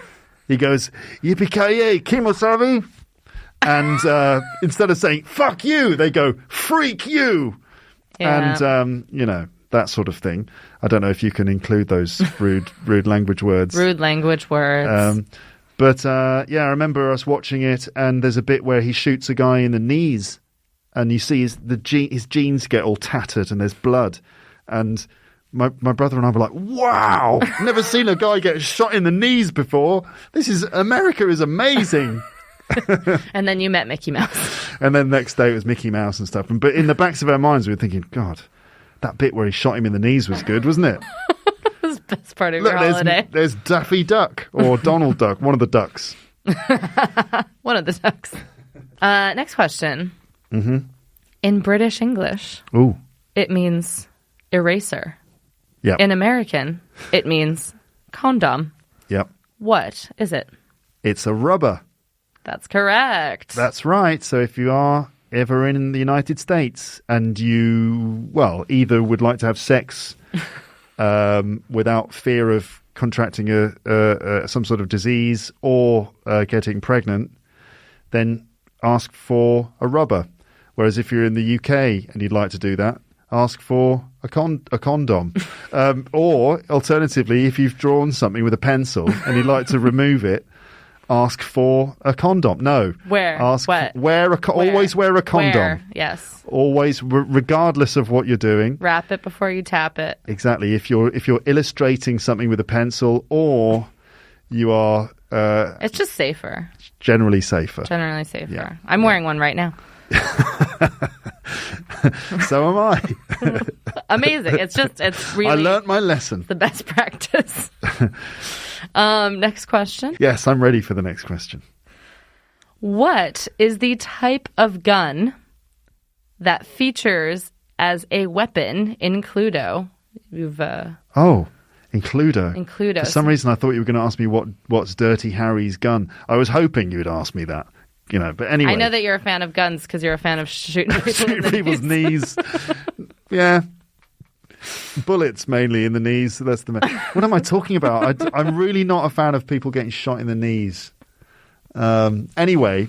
he goes, "Yippee-ki-yay, kimosabi." And instead of saying, "Fuck you," they go, "Freak you." Yeah. And, that sort of thing. I don't know if you can include those rude language words. Rude language words. But I remember us watching it, and there's a bit where he shoots a guy in the knees, and you see his jeans get all tattered, and there's blood. And my brother and I were like, "Wow, never seen a guy get shot in the knees before. America is amazing." And then you met Mickey Mouse. And then next day it was Mickey Mouse and stuff. But in the backs of our minds, we were thinking, God, that bit where he shot him in the knees was good, wasn't it? It was the best part of your holiday. There's Daffy Duck or Donald Duck, one of the ducks. One of the ducks. Next question. Mm-hmm. In British English, it means eraser. Yep. In American, it means condom. Yep. What is it? It's a rubber. That's correct. That's right. So if you are ever in the United States and you, either would like to have sex without fear of contracting some sort of disease or getting pregnant, then ask for a rubber. Whereas if you're in the UK and you'd like to do that, ask for a condom. Or, alternatively, if you've drawn something with a pencil and you'd like to remove it, ask for a condom. No. Always wear a condom. Where? Yes. Always, regardless of what you're doing. Wrap it before you tap it. Exactly. If you're illustrating something with a pencil, or you are... it's just safer. Generally safer. Yeah. I'm wearing one right now. So am I. Amazing. It's really... I learnt my lesson. The best practice. Next question. Yes, I'm ready for the next question. What is the type of gun that features as a weapon in Cluedo? In Cluedo. For some reason, I thought you were going to ask me what's Dirty Harry's gun. I was hoping you would ask me that. But anyway. I know that you're a fan of guns because you're a fan of shooting people's knees. Yeah. Bullets mainly in the knees. That's the What am I talking about? I'm really not a fan of people getting shot in the knees. Anyway,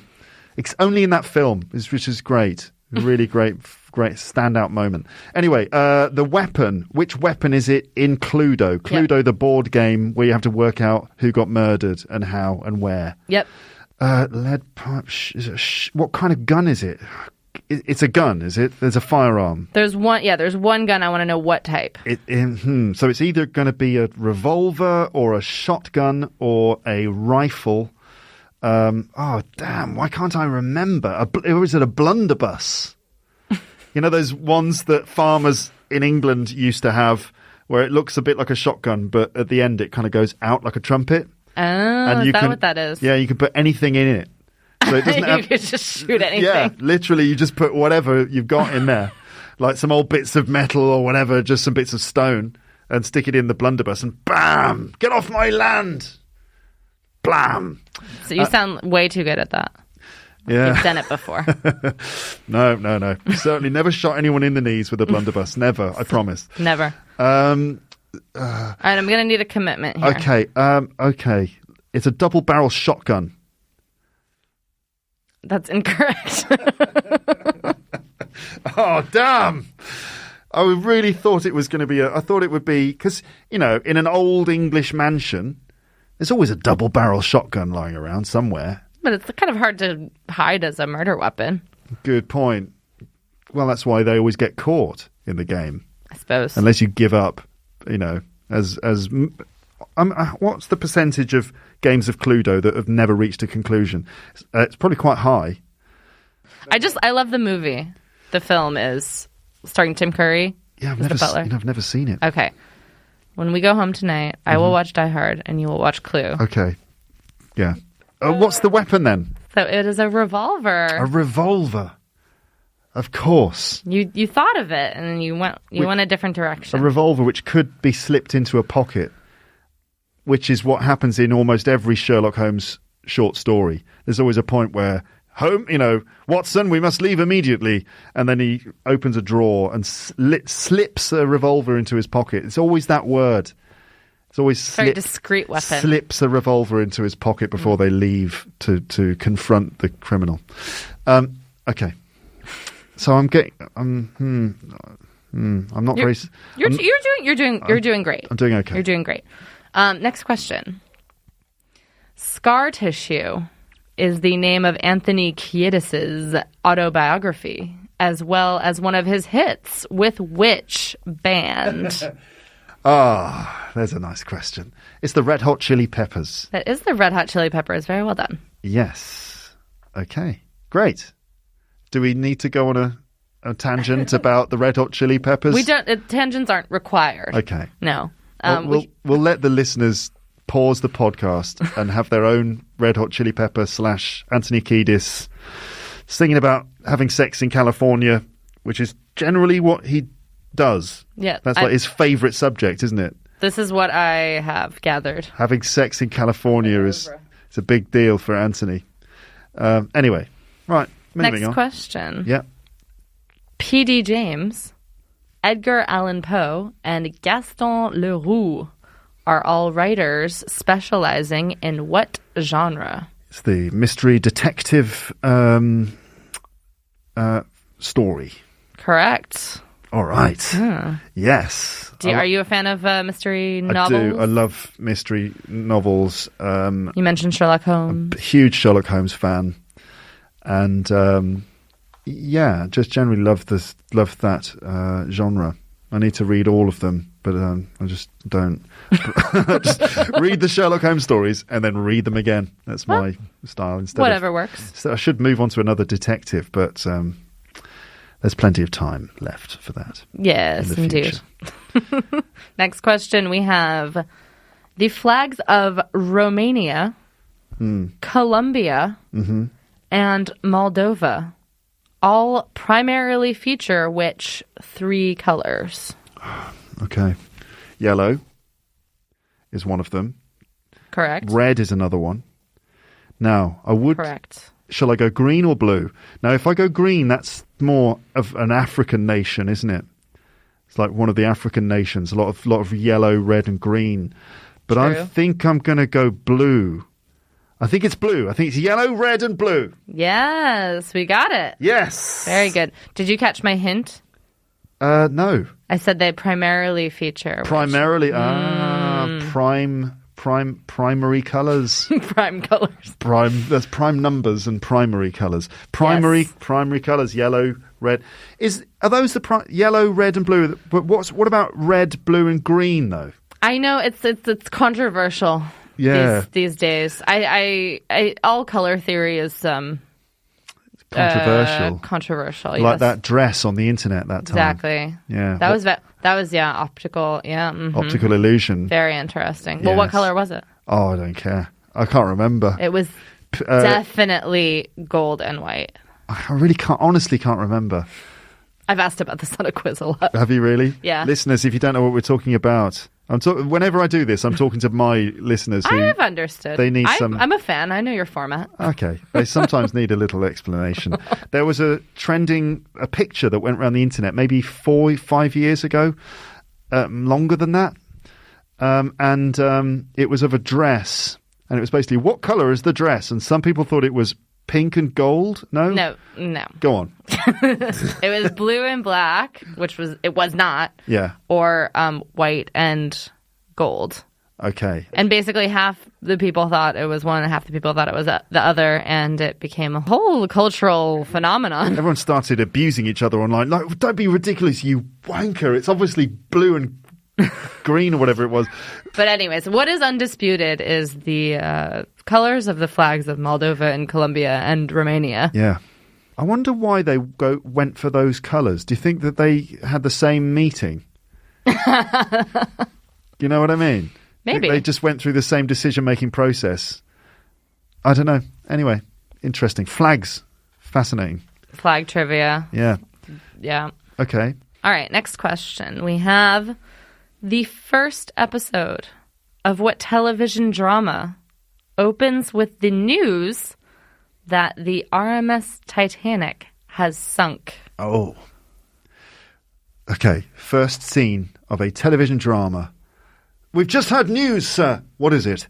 it's only in that film, which is great. Really great standout moment. Anyway, the weapon. Which weapon is it in Cluedo? Cluedo, the board game where you have to work out who got murdered and how and where. Yep. Lead pipe. What kind of gun is it? It's a gun, is it? There's a firearm. There's one gun. I want to know what type. So it's either going to be a revolver or a shotgun or a rifle. Oh, damn. Why can't I remember? Or is it a blunderbuss? Those ones that farmers in England used to have where it looks a bit like a shotgun, but at the end it kind of goes out like a trumpet. Oh, and is that what that is? Yeah, you can put anything in it. So it doesn't you could just shoot anything. Yeah, literally, you just put whatever you've got in there, like some old bits of metal or whatever, just some bits of stone, and stick it in the blunderbuss, and bam! Get off my land! Blam! So you sound way too good at that. Yeah. You've done it before. No. Certainly never shot anyone in the knees with a blunderbuss. Never, I promise. Never. All right, I'm going to need a commitment here. Okay. It's a double-barrel shotgun. That's incorrect. Oh, damn. I really thought it was going to be I thought it would be, because, in an old English mansion, there's always a double-barrel shotgun lying around somewhere. But it's kind of hard to hide as a murder weapon. Good point. Well, that's why they always get caught in the game. I suppose. Unless you give up, what's the percentage of games of Cluedo that have never reached a conclusion? It's probably quite high. I love the movie. The film is starring Tim Curry. Yeah, I've never seen it. Okay. When we go home tonight, I will watch Die Hard and you will watch Clue. Okay. Yeah. What's the weapon then? So it is a revolver. A revolver. Of course. You thought of it and then you went a different direction. A revolver which could be slipped into a pocket, which is what happens in almost every Sherlock Holmes short story. There's always a point where, Watson, we must leave immediately. And then he opens a drawer and slips a revolver into his pocket. It's always that word. It's always very discreet weapon. Slips a revolver into his pocket before they leave to confront the criminal. Okay. So I'm getting. I'm not very. You're doing great. I'm doing okay. You're doing great. Next question. Scar Tissue is the name of Anthony Kiedis' autobiography, as well as one of his hits. With which band? There's a nice question. It's the Red Hot Chili Peppers. That is the Red Hot Chili Peppers. Very well done. Yes. Okay. Great. Do we need to go on a tangent about the Red Hot Chili Peppers? We don't. Tangents aren't required. Okay. No. We'll let the listeners pause the podcast and have their own Red Hot Chili Pepper / Anthony Kiedis singing about having sex in California, which is generally what he does. Yeah. That's like his favourite subject, isn't it? This is what I have gathered. Having sex in California it's a big deal for Anthony. Anyway, right, moving on. Next question. Yeah. P.D. James, Edgar Allan Poe, and Gaston Leroux are all writers specializing in what genre? It's the mystery detective story. Correct. All right. Yes. Are you a fan of mystery novels? I do. I love mystery novels. You mentioned Sherlock Holmes. A huge Sherlock Holmes fan. And just generally love that genre. I need to read all of them, but I just don't. Just read the Sherlock Holmes stories and then read them again. That's my style. Whatever works. So I should move on to another detective, but there's plenty of time left for that. Yes, indeed. Next question we have: the flags of Romania, Colombia, and Moldova all primarily feature which 3 colors? Okay. Yellow is one of them. Correct. Red is another one. Now, Correct. Shall I go green or blue? Now, if I go green, that's more of an African nation, isn't it? It's like one of the African nations. A lot of yellow, red, and green. But True. I think I'm going to go blue. I think it's blue. I think it's yellow, red, and blue. Yes, we got it. Yes. Very good. Did you catch my hint? No. I said they primarily feature. Primarily, primary colours. Prime colors. That's prime numbers and primary colours. Primary colours, yellow, red. Are those the yellow, red, and blue? But what about red, blue, and green though? I know it's controversial. Yeah. These days, I all color theory is Controversial. Controversial, like yes. that dress on the internet that time. Exactly. Yeah. That was optical. Yeah. Optical illusion. Very interesting. Well, what Yes. color was it? Oh, I don't care. I can't remember. It was definitely gold and white. I honestly can't remember. I've asked about this on a quiz a lot. Have you really? Yeah. Listeners, if you don't know what we're talking about, whenever I do this, I'm talking to my listeners who I have understood. They need I'm a fan. I know your format. Okay. They sometimes need a little explanation. There was a picture that went around the internet maybe 5 years ago, longer than that. And it was of a dress. And it was basically, what colour is the dress? And some people thought it was pink and gold. No? No. Go on. It was blue and black, it was not. Yeah. Or white and gold. Okay. And basically half the people thought it was one and half the people thought it was the other, and it became a whole cultural phenomenon. Everyone started abusing each other online. Like, don't be ridiculous, you wanker. It's obviously blue and green or whatever it was. But anyways, what is undisputed is the colors of the flags of Moldova and Colombia and Romania. Yeah. I wonder why they went for those colours. Do you think that they had the same meeting? You know what I mean? Maybe. They just went through the same decision-making process. I don't know. Anyway, interesting. Flags. Fascinating. Flag trivia. Yeah. Yeah. Okay. All right, next question. We have the first episode of what television drama opens with the news that the RMS Titanic has sunk? Oh. Okay. First scene of a television drama. We've just had news, sir. What is it?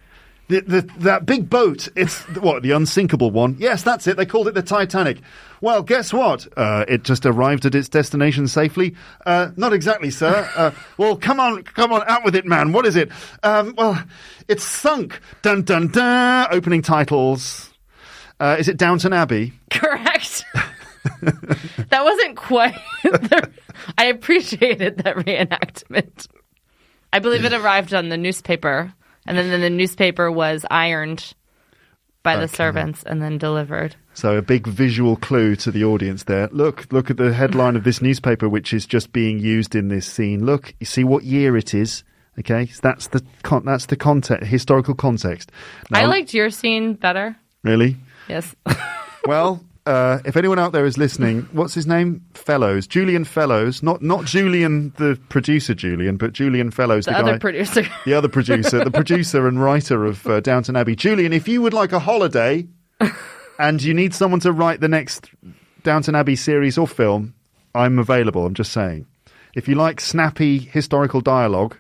That big boat. It's the unsinkable one? Yes, that's it. They called it the Titanic. Well, guess what? It just arrived at its destination safely. Not exactly, sir. Well, come on, out with it, man. What is it? Well, it's sunk. Dun dun dun. Opening titles. Is it Downton Abbey? Correct. That wasn't quite. I appreciated that reenactment. I believe it arrived on the newspaper, and then the newspaper was ironed by the servants and then delivered. So a big visual clue to the audience there. Look at the headline of this newspaper, which is just being used in this scene. Look, you see what year it is. Okay, so that's the context, historical context. Now, I liked your scene better. Really? Yes. Well, if anyone out there is listening, what's his name? Fellows. Julian Fellows. Not Julian, the producer Julian, but Julian Fellows, the guy. Other producer. The other producer. The producer and writer of Downton Abbey. Julian, if you would like a holiday and you need someone to write the next Downton Abbey series or film, I'm available. I'm just saying. If you like snappy historical dialogue,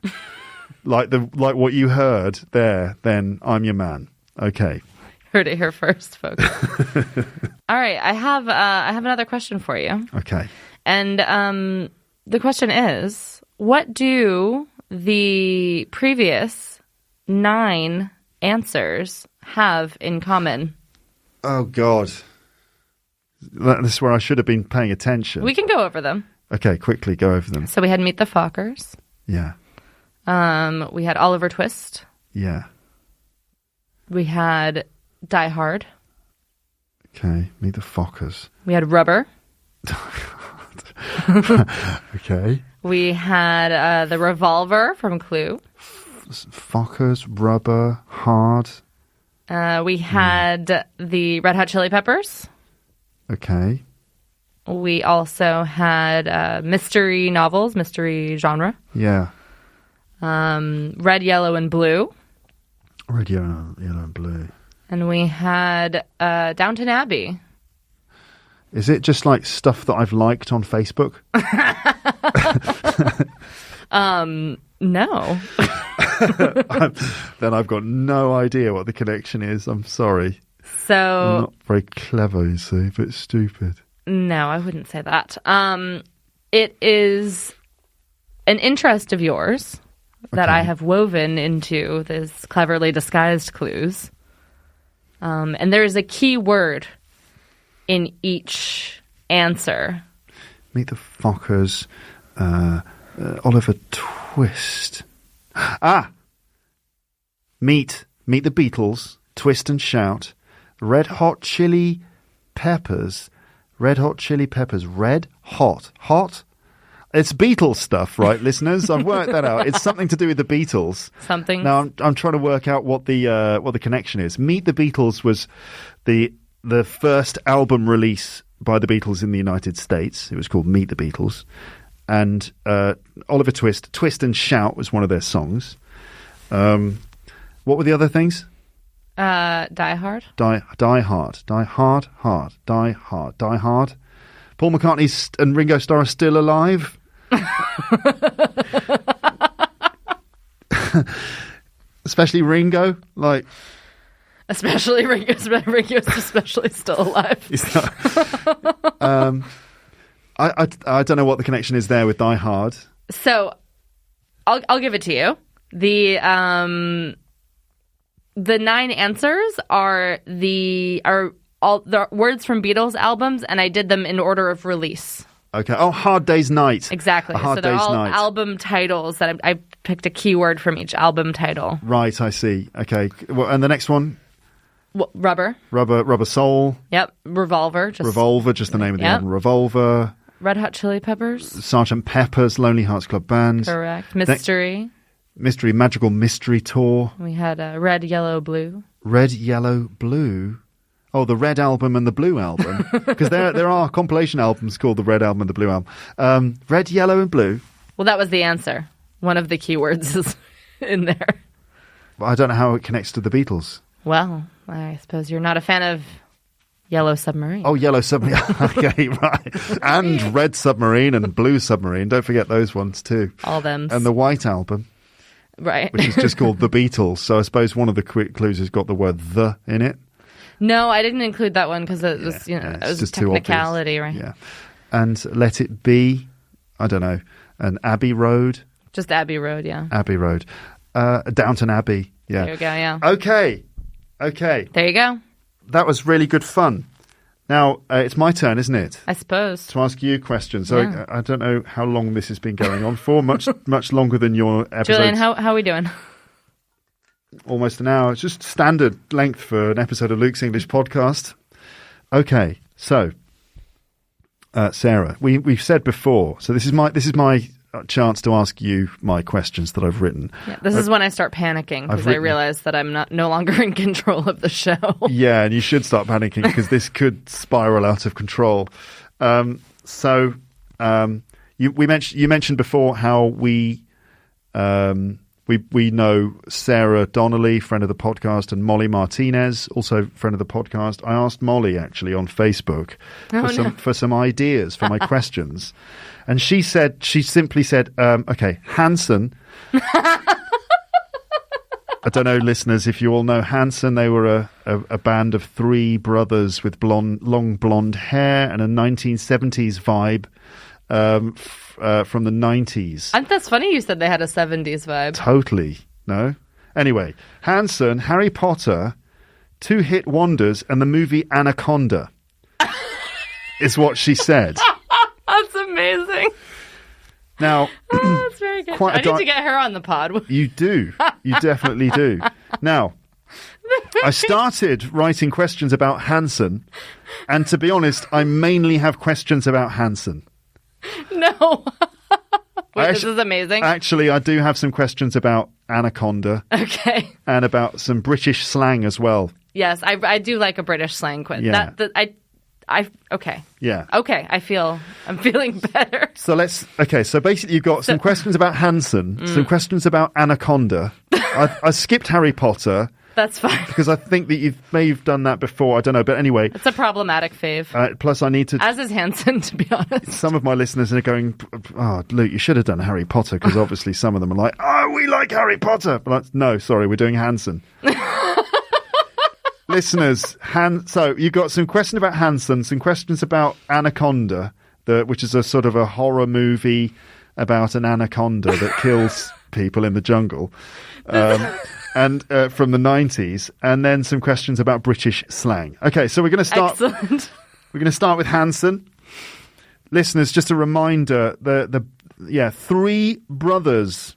like what you heard there, then I'm your man. Okay. Heard it here first, folks. All right, I have another question for you. Okay. And the question is, what do the previous 9 answers have in common? Oh, God. This is where I should have been paying attention. We can go over them. Okay, quickly go over them. So we had Meet the Fockers. Yeah. We had Oliver Twist. Yeah. We had Die Hard. Okay, Meet the Fockers. We had Rubber. Okay. We had the Revolver from Clue. Fockers, Rubber, Hard. We had the Red Hot Chili Peppers. Okay. We also had mystery novels, mystery genre. Yeah. Red, Yellow, and Blue. Red, yellow, and blue. And we had Downton Abbey. Is it just like stuff that I've liked on Facebook? No. Then I've got no idea what the connection is. I'm sorry. So I'm not very clever, you see, but stupid. No, I wouldn't say that. It is an interest of yours that I have woven into this cleverly disguised clues. And there is a key word in each answer. Meet the Fockers, Oliver Twist. Meet the Beatles, Twist and Shout, Red Hot Chili Peppers. Red Hot. It's Beatles stuff, right, listeners? I've worked that out. It's something to do with the Beatles. Something. Now I'm trying to work out what the connection is. Meet the Beatles was the first album release by the Beatles in the United States. It was called Meet the Beatles, and Oliver Twist, Twist and Shout was one of their songs. What were the other things? Die Hard. Die Hard. Die Hard. Paul McCartney and Ringo Starr are still alive. Especially Ringo, like. Especially Ringo's especially still alive. I don't know what the connection is there with Die Hard. So, I'll give it to you. The 9 answers are all the words from Beatles albums, and I did them in order of release. Okay. Oh, Hard Day's Night. Exactly. So they're all album titles that I picked a keyword from each album title. Right, I see. Okay. Well, and the next one? Rubber. Rubber Soul. Yep. Revolver. Just the name of the album. Revolver. Red Hot Chili Peppers. Sgt. Pepper's Lonely Hearts Club Band. Correct. Mystery. Magical Mystery Tour. We had Red, Yellow, Blue. Red, Yellow, Blue. Oh, the Red Album and the Blue Album. Because there are compilation albums called the Red Album and the Blue Album. Red, Yellow, and Blue. Well, that was the answer. One of the keywords is in there. I don't know how it connects to the Beatles. Well, I suppose you're not a fan of Yellow Submarine. Oh, Yellow Submarine. Okay, right. And Red Submarine and Blue Submarine. Don't forget those ones too. All them. And the White Album. Right. Which is just called The Beatles. So I suppose one of the quick clues has got the word the in it. No, I didn't include that one because it was, it was just technicality, right? Yeah. And Let It Be, I don't know. And Abbey Road. Just Abbey Road, yeah. Abbey Road. Downton Abbey, yeah. There you go, yeah. Okay. There you go. That was really good fun. Now, it's my turn, isn't it? I suppose. To ask you questions. So yeah. I don't know how long this has been going on for. Much longer than your episode. Julian, how are we doing? Almost an hour. It's just standard length for an episode of Luke's English podcast. Okay, so Sarah, we've said before. So this is my chance to ask you my questions that I've written. Yeah, this is when I start panicking because I realize that I'm no longer in control of the show. Yeah, and you should start panicking because this could spiral out of control. You mentioned before how we know Sarah Donnelly, friend of the podcast, and Molly Martinez, also friend of the podcast. I asked Molly actually on Facebook for some ideas for my questions. And she simply said, okay, Hanson. I don't know, listeners, if you all know Hanson. They were a band of 3 brothers with long blonde hair and a 1970s vibe. from the 90s. And that's funny you said they had a 70s vibe. Totally. No? Anyway, Hanson, Harry Potter, two hit wonders, and the movie Anaconda is what she said. That's amazing. Now, that's very good. I need to get her on the pod. You do. You definitely do. Now, I started writing questions about Hanson, and to be honest, I mainly have questions about Hanson. No. Wait, this is amazing. Actually, I do have some questions about Anaconda. Okay. And about some British slang as well. Yes, I do like a British slang quiz. Yeah. Okay. Yeah. Okay, I'm feeling better. So so basically you've got some questions about Hanson, some questions about Anaconda. I skipped Harry Potter. That's fine. Because I think that you may have done that before. I don't know. But anyway. It's a problematic fave. Plus I need to... As is Hanson, to be honest. Some of my listeners are going, oh, Luke, you should have done Harry Potter, because obviously some of them are like, oh, we like Harry Potter. But no, sorry, we're doing Hanson. Listeners, so you've got some questions about Hanson, some questions about Anaconda, which is a sort of a horror movie about an anaconda that kills people in the jungle. And from the 90s, and then some questions about British slang. Okay, so we're going to start. Excellent. We're going to start with Hanson. Listeners, just a reminder: three brothers,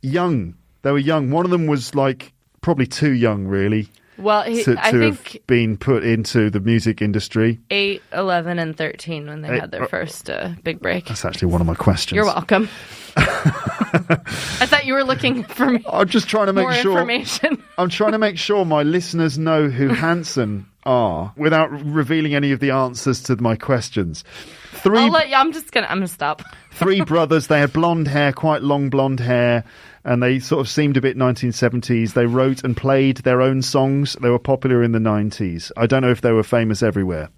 young. They were young. One of them was like probably too young, really. Well, I think have been put into the music industry. 8, 11, and 13 when they had their first big break. That's actually one of my questions. You're welcome. I thought you were looking for me. I'm just trying to make sure. Information. I'm trying to make sure my listeners know who Hanson are without revealing any of the answers to my questions. I'm gonna stop. Three brothers. They had blonde hair, quite long blonde hair. And they sort of seemed a bit 1970s. They wrote and played their own songs. They were popular in the 90s. I don't know if they were famous everywhere.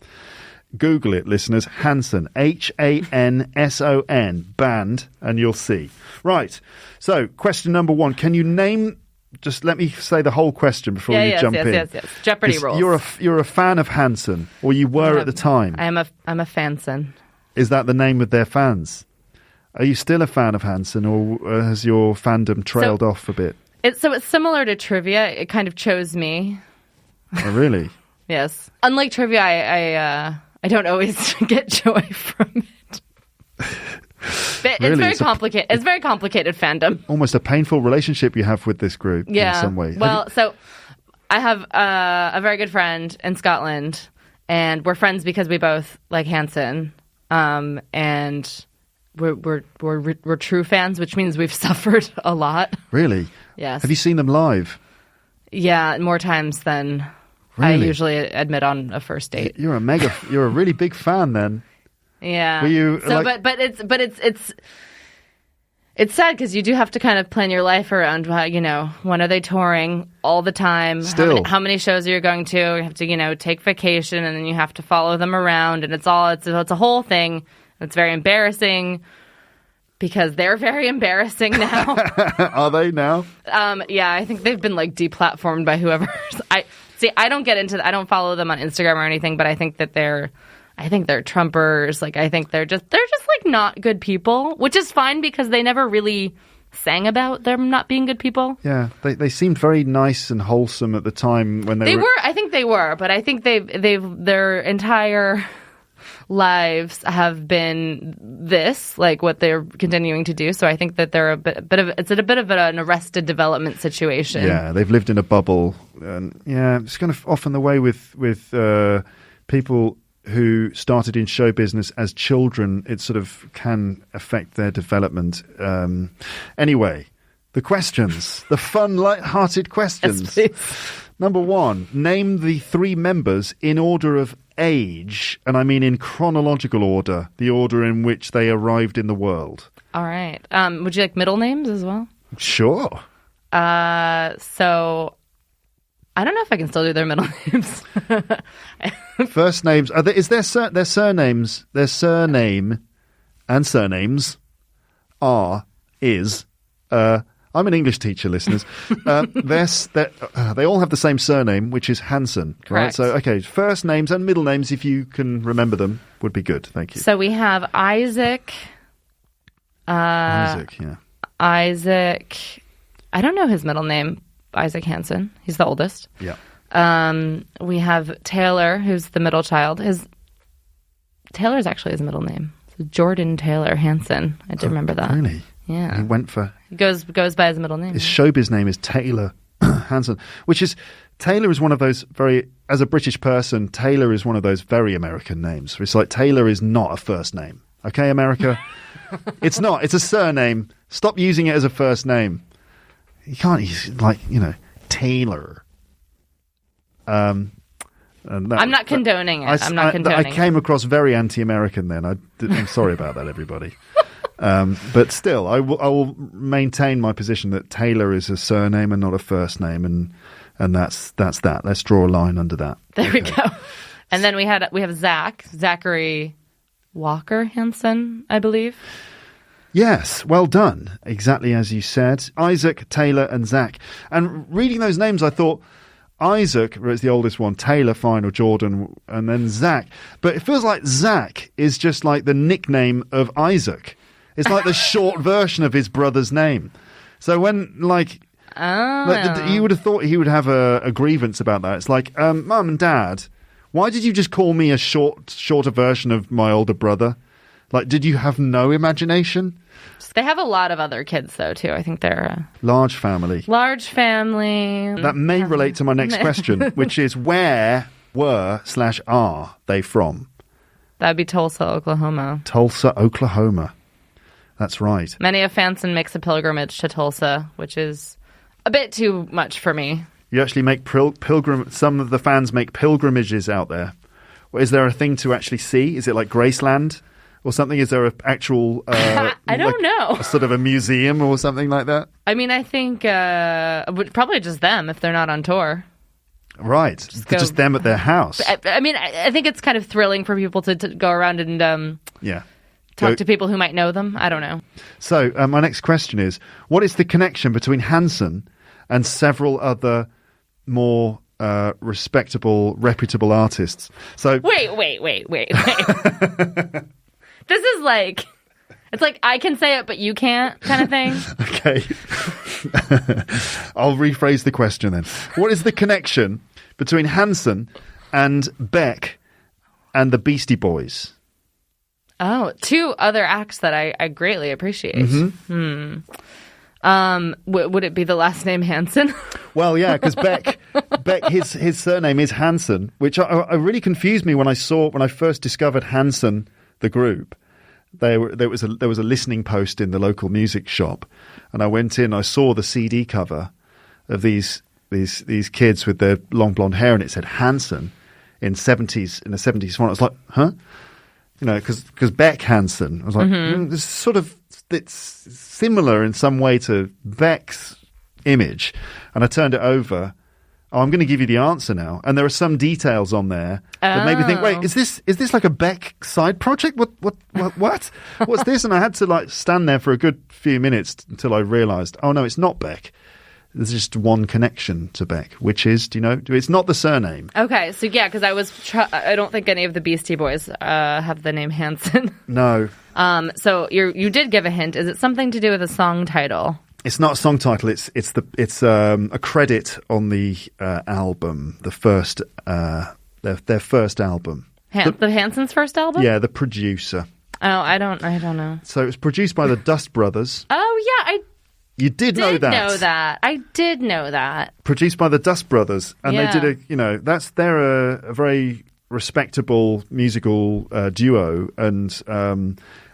Google it, listeners. Hanson, Hanson, band, and you'll see. Right. So, question number 1. Can you name... Just let me say the whole question before you jump in. Yes. Jeopardy rules. You're a fan of Hanson, or you were at the time. I'm a fanson. Is that the name of their fans? Are you still a fan of Hanson, or has your fandom trailed off a bit? It's similar to trivia. It kind of chose me. Oh, really? Yes. Unlike trivia, I don't always get joy from it. But really? It's very complicated. It's very complicated fandom. Almost a painful relationship you have with this group in some way. Well, so I have a very good friend in Scotland, and we're friends because we both like Hanson, and we're true fans, which means we've suffered a lot. Really? Yes. Have you seen them live? Yeah, more times than really? I usually admit on a first date. You're a really big fan then. Yeah. Were you? So, but it's sad because you do have to kind of plan your life around, when are they touring all the time? Still. How many shows are you going to? You have to, take vacation, and then you have to follow them around, and it's a whole thing. It's very embarrassing because they're very embarrassing now. Are they now? Yeah, I think they've been deplatformed by whoever. I don't get into. I don't follow them on Instagram or anything, but I think they're Trumpers. I think they're just not good people, which is fine because they never really sang about them not being good people. Yeah, they seemed very nice and wholesome at the time when they were. I think they were, but I think their entire lives have been this, what they're continuing to do. So I think that they're a bit of an arrested development situation. Yeah, they've lived in a bubble, and it's kind of often the way with people who started in show business as children. It sort of can affect their development. Anyway, the questions, the fun, light-hearted questions. Yes, please. Number 1, name the 3 members in order of age, and I mean in chronological order, the order in which they arrived in the world. All right. Would you like middle names as well? Sure. So I don't know if I can still do their middle names. First names. Is their surnames? Their surname and surnames are I'm an English teacher, listeners. They all have the same surname, which is Hanson. Right? Correct. So, okay, first names and middle names, if you can remember them, would be good. Thank you. So we have Isaac. Isaac, yeah. Isaac. I don't know his middle name. Isaac Hanson. He's the oldest. Yeah. We have Taylor, who's the middle child. Taylor's actually his middle name. So Jordan Taylor Hanson. I do remember that. Really? Yeah. He went for... He goes by his middle name. His showbiz name is Taylor Hanson, Taylor is one of those as a British person, Taylor is one of those very American names. It's like Taylor is not a first name. Okay, America? It's not. It's a surname. Stop using it as a first name. You can't use, Taylor. I'm not condoning it. I'm not condoning I came across very anti-American then. I'm sorry about that, everybody. But still, I will maintain my position that Taylor is a surname and not a first name, and that's that. Let's draw a line under that. There we go. And then we have Zachary Walker Hanson, I believe. Yes, well done. Exactly as you said. Isaac, Taylor, and Zach. And reading those names, I thought Isaac is the oldest one, Taylor, fine, or Jordan, and then Zach. But it feels like Zach is just like the nickname of Isaac. It's like the short version of his brother's name. So when, you would have thought he would have a grievance about that. It's like, Mum and Dad, why did you just call me a shorter version of my older brother? Like, did you have no imagination? They have a lot of other kids, though, too. I think they're large family. Large family. That may relate to my next question, which is where were/are they from? That'd be Tulsa, Oklahoma. Tulsa, Oklahoma. That's right. Many of Hanson makes a pilgrimage to Tulsa, which is a bit too much for me. You actually make some of the fans make pilgrimages out there. Is there a thing to actually see? Is it like Graceland or something? Is there an actual... I don't know. A sort of a museum or something like that? I mean, I think probably just them if they're not on tour. Right. Just them at their house. I mean, I think it's kind of thrilling for people to go around and... Talk to people who might know them. I don't know. So my next question is, what is the connection between Hanson and several other more respectable, reputable artists? So Wait. This is like... It's like I can say it, but you can't kind of thing. Okay. I'll rephrase the question then. What is the connection between Hanson and Beck and the Beastie Boys? Oh, two other acts that I greatly appreciate. Mm-hmm. Would it be the last name Hanson? Well, yeah, because Beck, his surname is Hanson, which I really confused me when I first discovered Hanson, the group. There was a listening post in the local music shop, and I went in. I saw the CD cover of these kids with their long blonde hair, and it said Hanson in a 70s font. I was like, huh? Because Beck Hanson. I was like, this sort of, it's similar in some way to Beck's image. And I turned it over. Oh, I'm going to give you the answer now. And there are some details on there that made me think, wait, is this like a Beck side project? What? What's this? And I had to stand there for a good few minutes until I realized, oh no, it's not Beck. There's just one connection to Beck, which is, it's not the surname. Okay, so yeah, because I don't think any of the Beastie Boys have the name Hanson. No. So you did give a hint. Is it something to do with a song title? It's not a song title. It's a credit on the album, the first their first album. The Hansons' first album? Yeah, the producer. Oh, I don't know. So it was produced by the Dust Brothers. Oh yeah, You did know that. I did know that. Produced by the Dust Brothers, and they did they're a very respectable musical duo, and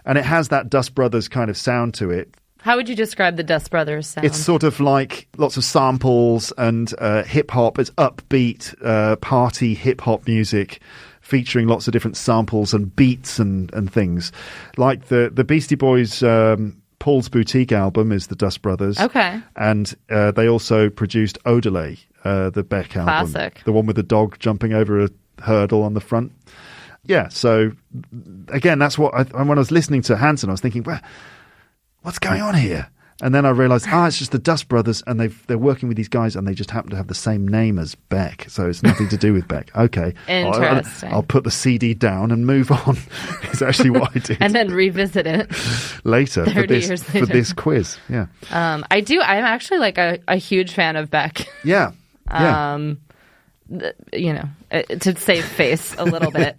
it has that Dust Brothers kind of sound to it. How would you describe the Dust Brothers sound? It's sort of like lots of samples and hip hop. It's upbeat party hip hop music, featuring lots of different samples and beats and things. Like the Beastie Boys. Paul's Boutique album is the Dust Brothers. Okay. And they also produced Odelay, the Beck album. Classic. The one with the dog jumping over a hurdle on the front. Yeah, so again, that's what when I was listening to Hanson, I was thinking, well, what's going on here? And then I realised, it's just the Dust Brothers, and they're working with these guys, and they just happen to have the same name as Beck, so it's nothing to do with Beck. Okay, interesting. I'll put the CD down and move on. Is actually what I did. And then revisit it later 30 years later for this quiz. Yeah, I'm actually like a huge fan of Beck. Yeah, to save face a little bit.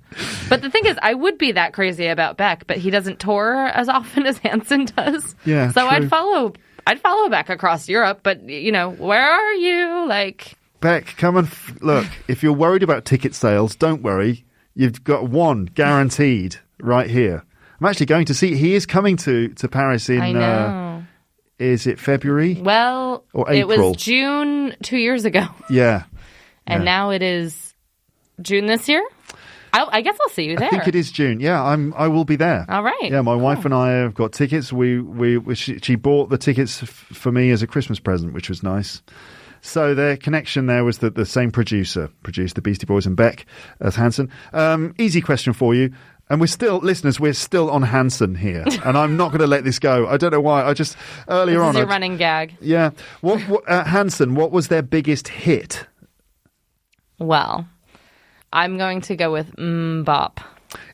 But the thing is, I would be that crazy about Beck, but he doesn't tour as often as Hanson does. Yeah, so true. I'd follow Beck across Europe, but where are you? Like, Beck, come and look. If you're worried about ticket sales, don't worry. You've got one guaranteed right here. I'm actually going to see. He is coming to Paris in. I know. Is it February? Well, or April? It was June 2 years ago. Yeah. And now it is June this year? I guess I'll see you there. I think it is June. Yeah, I will be there. All right. Yeah, my wife and I have got tickets. She bought the tickets for me as a Christmas present, which was nice. So their connection there was that the same producer produced the Beastie Boys and Beck as Hanson. Easy question for you. And we're still on Hanson here. And I'm not going to let this go. I don't know why. This is your running gag. Yeah. What Hanson, what was their biggest hit? Well, I'm going to go with Mbop.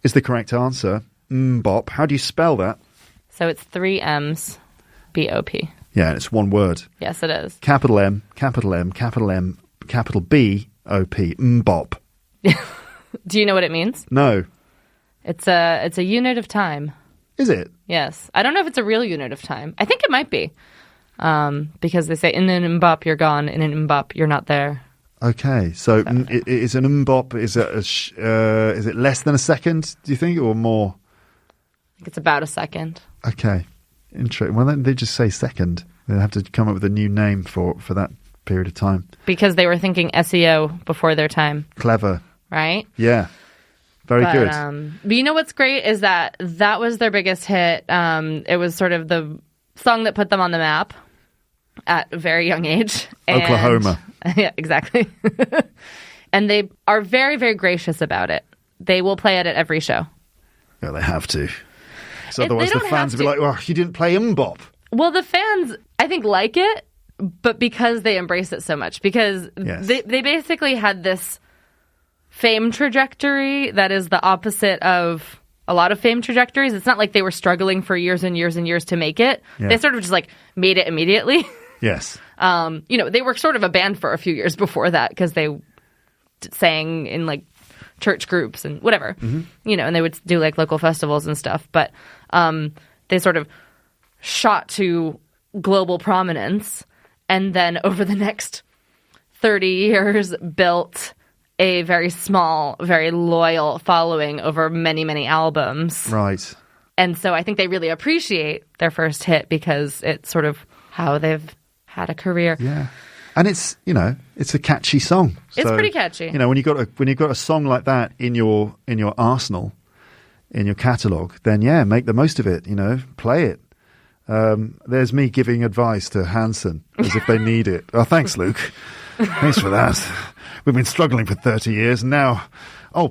Is the correct answer. Mbop. How do you spell that? So it's 3 M's, B-O-P. Yeah, it's one word. Yes, it is. Capital M, capital M, capital M, capital B, O-P. Mbop. Do you know what it means? No. It's a unit of time. Is it? Yes. I don't know if it's a real unit of time. I think it might be. Because they say in an Mbop you're gone, in an Mbop you're not there. Okay, so is an Mbop, is it less than a second, do you think, or more? I think it's about a second. Okay, interesting. Well, then they just say second. They have to come up with a new name for that period of time. Because they were thinking SEO before their time. Clever. Right? Yeah. Very good. But you know what's great is that was their biggest hit. It was sort of the song that put them on the map at a very young age. Oklahoma. Yeah, exactly. And they are very, very gracious about it. They will play it at every show. Yeah, they have to. So otherwise the fans will be like, well, you didn't play Mbop. Well, the fans, I think, like it, but because they embrace it so much. Because they basically had this fame trajectory that is the opposite of a lot of fame trajectories. It's not like they were struggling for years and years and years to make it. Yeah. They sort of just like made it immediately. Yes. They were sort of a band for a few years before that because they sang in like church groups and whatever, and they would do like local festivals and stuff. But they sort of shot to global prominence and then over the next 30 years built a very small, very loyal following over many, many albums. Right. And so I think they really appreciate their first hit because it's sort of how they've had a career. Yeah. And it's a catchy song. It's pretty catchy. When you've got a song like that in your arsenal, in your catalogue, then make the most of it, play it. There's me giving advice to Hanson as if they need it. Oh, thanks, Luke. Thanks for that. We've been struggling for 30 years and now,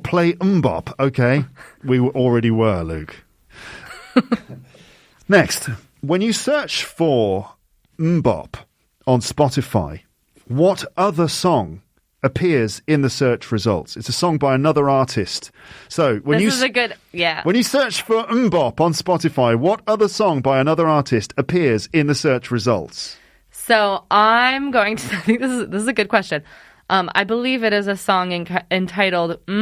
play Mbop. Okay. We already were, Luke. Next, when you search for Mbop on Spotify, what other song appears in the search results? It's a song by another artist. So when When you search for Mbop on Spotify, what other song by another artist appears in the search results? So I'm going to. I think this is a good question. I believe it is a song entitled by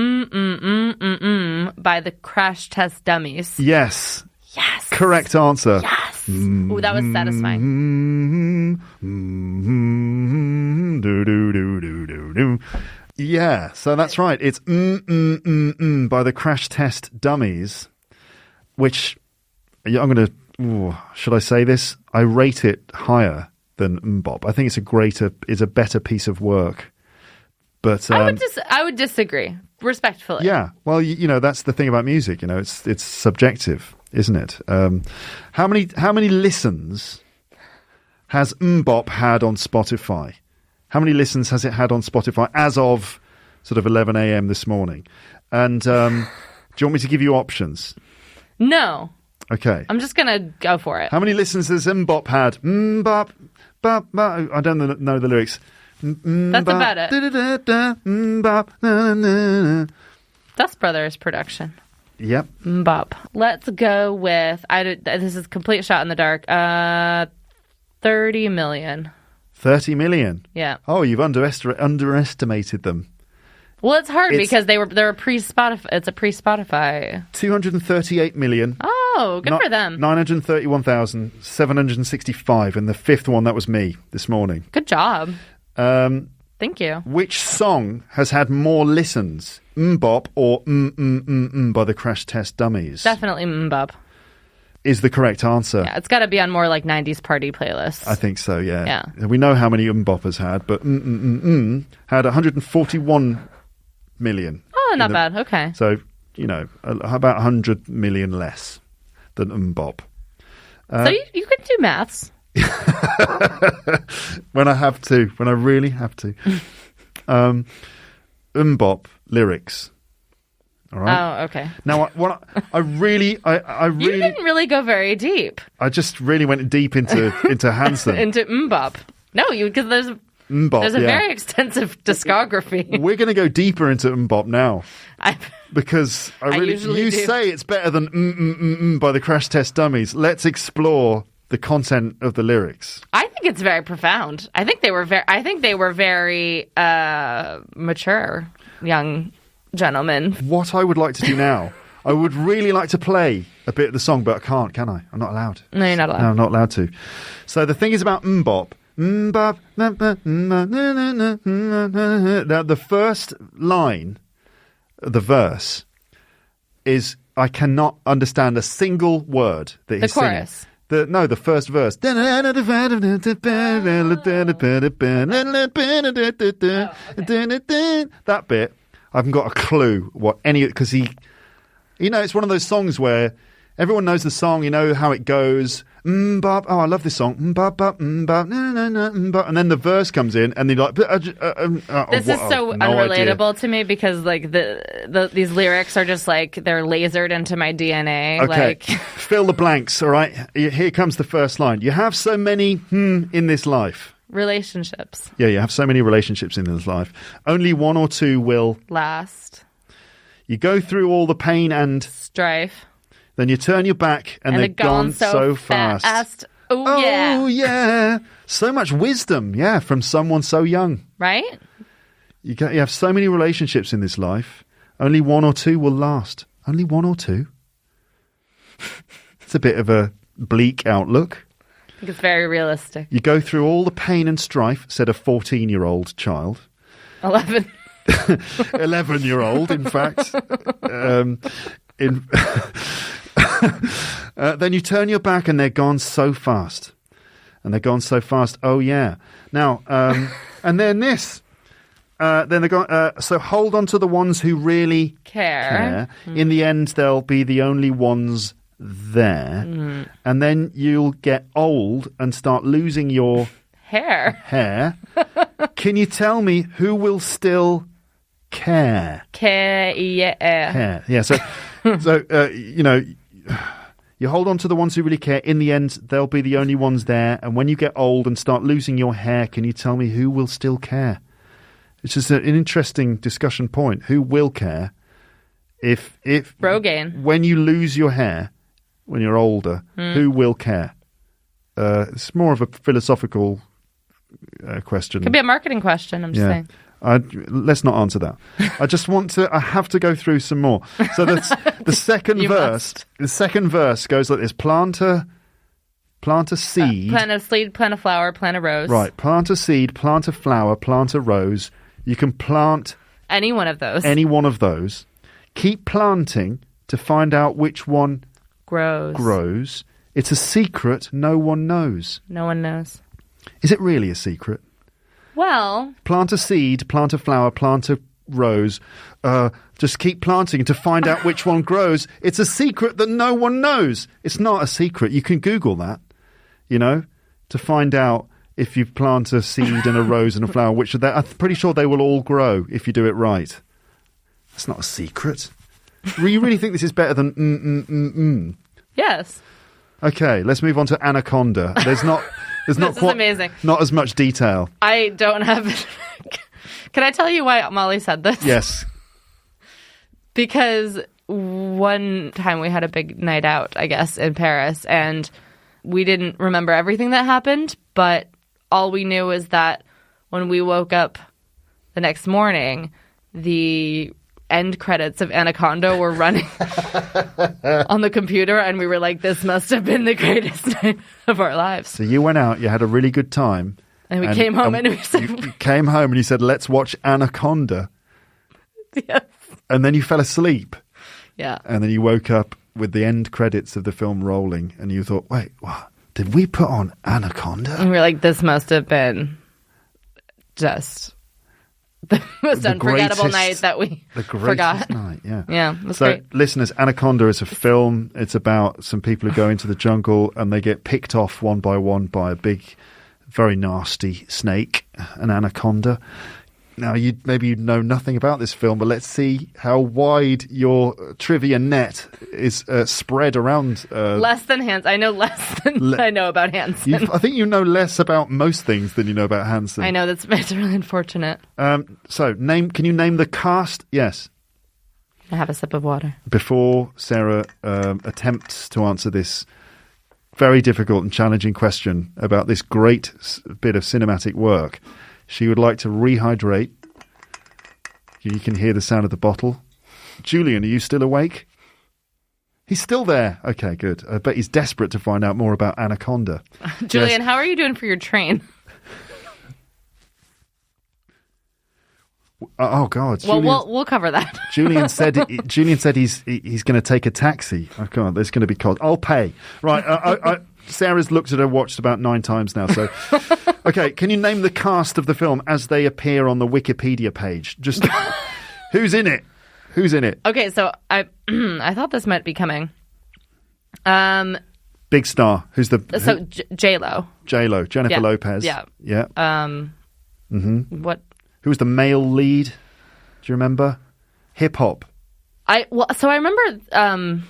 the Crash Test Dummies. Yes. Yes. Correct answer. Yes. Ooh, that was satisfying. Yeah, so that's right. It's by the Crash Test Dummies, which I'm going to... should I say this? I rate it higher than Mbop. I think it's a better piece of work. But I would disagree respectfully. Yeah, well, that's the thing about music. It's subjective, isn't it? How many listens has Mbop had on Spotify? How many listens has it had on Spotify as of sort of 11 a.m. this morning? And do you want me to give you options? No. Okay. I'm just going to go for it. How many listens has Mbop had? Mbop, bop, bop. I don't know the lyrics. That's about it. Mbop, na, na, na. Dust Brothers production. Yep. Mbop. Let's go with, this is complete shot in the dark, 30 million. 30 million? Yeah. Oh, you've underestimated them. Well, it's hard because they're a pre-Spotify. It's a pre-Spotify. 238 million. Oh, good for them. 931,765, and the fifth one, that was me this morning. Good job. Thank you. Which song has had more listens? Mbop or by the Crash Test Dummies? Definitely Mbop. Is the correct answer. Yeah, it's got to be on more like 90s party playlists. I think so, yeah. Yeah. We know how many Mbop has had, but had 141 million. Oh, not bad. Okay. So, about 100 million less than Mbop. So you can do maths. When I really have to. Mbop lyrics. All right. Oh, okay. Now, I really You didn't really go very deep. I just really went deep into Hanson. Into Mbop. No, because there's a very extensive discography. We're going to go deeper into Mbop now. Because you say it's better than by the Crash Test Dummies. Let's explore the content of the lyrics. I think it's very profound. I think they were very mature young gentlemen. What I would like to do now, I would really like to play a bit of the song, but I can't, can I? I'm not allowed. No, you're not allowed. No, I'm not allowed to. So the thing is about Mbop. Mbop. Now, the first line, the verse, is I cannot understand a single word that he's singing. The chorus. The first verse. That bit, I haven't got a clue what any, because it's one of those songs where everyone knows the song, you know how it goes. Mbop, oh, I love this song. Mbop, mbop, mbop, mbop. And then the verse comes in, and they're like, this is so unrelatable to me because like these lyrics are just like they're lasered into my DNA. Okay, like fill the blanks. All right, here comes the first line. You have so many in this life. Relationships. Yeah, you have so many relationships in this life. Only one or two will last. You go through all the pain and strife. Then you turn your back and they're gone so fast. Oh, yeah. So much wisdom, from someone so young. Right? You have so many relationships in this life. Only one or two will last. Only one or two? It's a bit of a bleak outlook. I think it's very realistic. You go through all the pain and strife, said a 14-year-old child. 11. 11-year-old, in fact. Then you turn your back and they're gone so fast. And they're gone so fast. Oh, yeah. Now, and then this. Then they're gone. So hold on to the ones who really care. In the end, they'll be the only ones there. And then you'll get old and start losing your hair. Can you tell me who will still care? Hair. Yeah. So, you hold on to the ones who really care. In the end, they'll be the only ones there. And when you get old and start losing your hair, can you tell me who will still care? It's just an interesting discussion point. Who will care if Rogaine. When you lose your hair, when you're older, who will care? It's more of a philosophical question. Could be a marketing question, I'm just saying. Let's not answer that. I have to go through some more. So the second verse goes like this. Plant a seed. Plant a seed, plant a flower, plant a rose. Right. Plant a seed, plant a flower, plant a rose. You can plant any one of those. Keep planting to find out which one grows. It's a secret no one knows. No one knows. Is it really a secret? Well, plant a seed, plant a flower, plant a rose. Just keep planting to find out which one grows. It's a secret that no one knows. It's not a secret. You can Google that, to find out if you plant a seed and a rose and a flower, which I'm pretty sure they will all grow if you do it right. That's not a secret. You really think this is better than Yes. Okay, let's move on to Anaconda. There's not This is amazing. Not as much detail. I don't have... Can I tell you why Molly said this? Yes. Because one time we had a big night out, I guess, in Paris, and we didn't remember everything that happened, but all we knew was that when we woke up the next morning, the end credits of Anaconda were running on the computer, and we were like, this must have been the greatest night of our lives. So you went out, you had a really good time. And we came home and we said... You came home and you said, let's watch Anaconda. Yes. And then you fell asleep. Yeah. And then you woke up with the end credits of the film rolling, and you thought, wait, what? Did we put on Anaconda? And we were like, this must have been just the most unforgettable night that we forgot. Night, yeah. Yeah, it was so, great. Listeners, Anaconda is a film. It's about some people who go into the jungle and they get picked off one by a big, very nasty snake, an anaconda. Now, maybe you know nothing about this film, but let's see how wide your trivia net is spread around. Less than Hanson. I know less than I know about Hanson. I think you know less about most things than you know about Hanson. I know, it's really unfortunate. So, can you name the cast? Yes. I have a sip of water. Before Sarah attempts to answer this very difficult and challenging question about this great bit of cinematic work, she would like to rehydrate. You can hear the sound of the bottle. Julian, are you still awake? He's still there. Okay, good. I bet he's desperate to find out more about Anaconda. Julian, How are you doing for your train? Oh God! Well, we'll cover that. Julian said he's going to take a taxi. Oh God, there's going to be cost. I'll pay. Right. Sarah's looked at her watch about 9 times now. So, okay, can you name the cast of the film as they appear on the Wikipedia page? Just who's in it? Who's in it? Okay, so I thought this might be coming. Big star. Who's the J-Lo? J-Lo, Jennifer Lopez. Yeah. Yeah. What? Who was the male lead? Do you remember? Hip hop. I remember.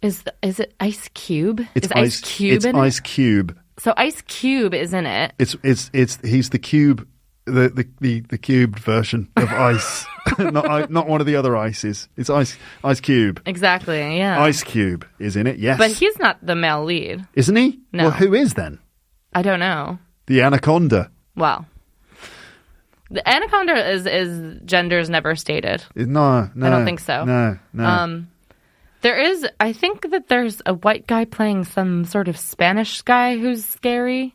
Is it Ice Cube? It's Ice Cube. It's Ice Cube. So Ice Cube is in it. He's the cube, the cubed version of ice, not one of the other ices. It's Ice Cube. Exactly. Yeah. Ice Cube is in it. Yes, but he's not the male lead, isn't he? No. Well, who is then? I don't know. The Anaconda. Well, the Anaconda is gender's never stated. No, I don't think so. No. There is, I think that there's a white guy playing some sort of Spanish guy who's scary.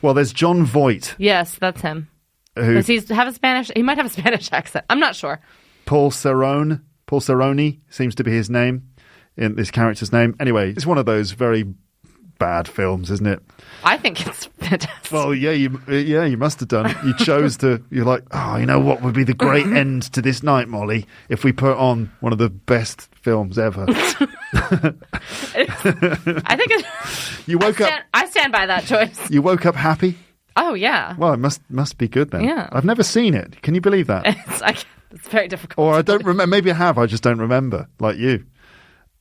Well, there's John Voight. Yes, that's him. Does he have a Spanish? He might have a Spanish accent. I'm not sure. Paul Cerrone seems to be his name, in this character's name. Anyway, it's one of those very bad films, isn't it? I think it's fantastic. Well, yeah, you must have done. You chose to. You're like, oh, you know what would be the great end to this night, Molly, if we put on one of the best films ever. I think you woke up. I stand by that choice. You woke up happy. Oh yeah. Well, it must be good then. Yeah. I've never seen it. Can you believe that? It's very difficult. Or I don't remember. Maybe I have. I just don't remember, like you.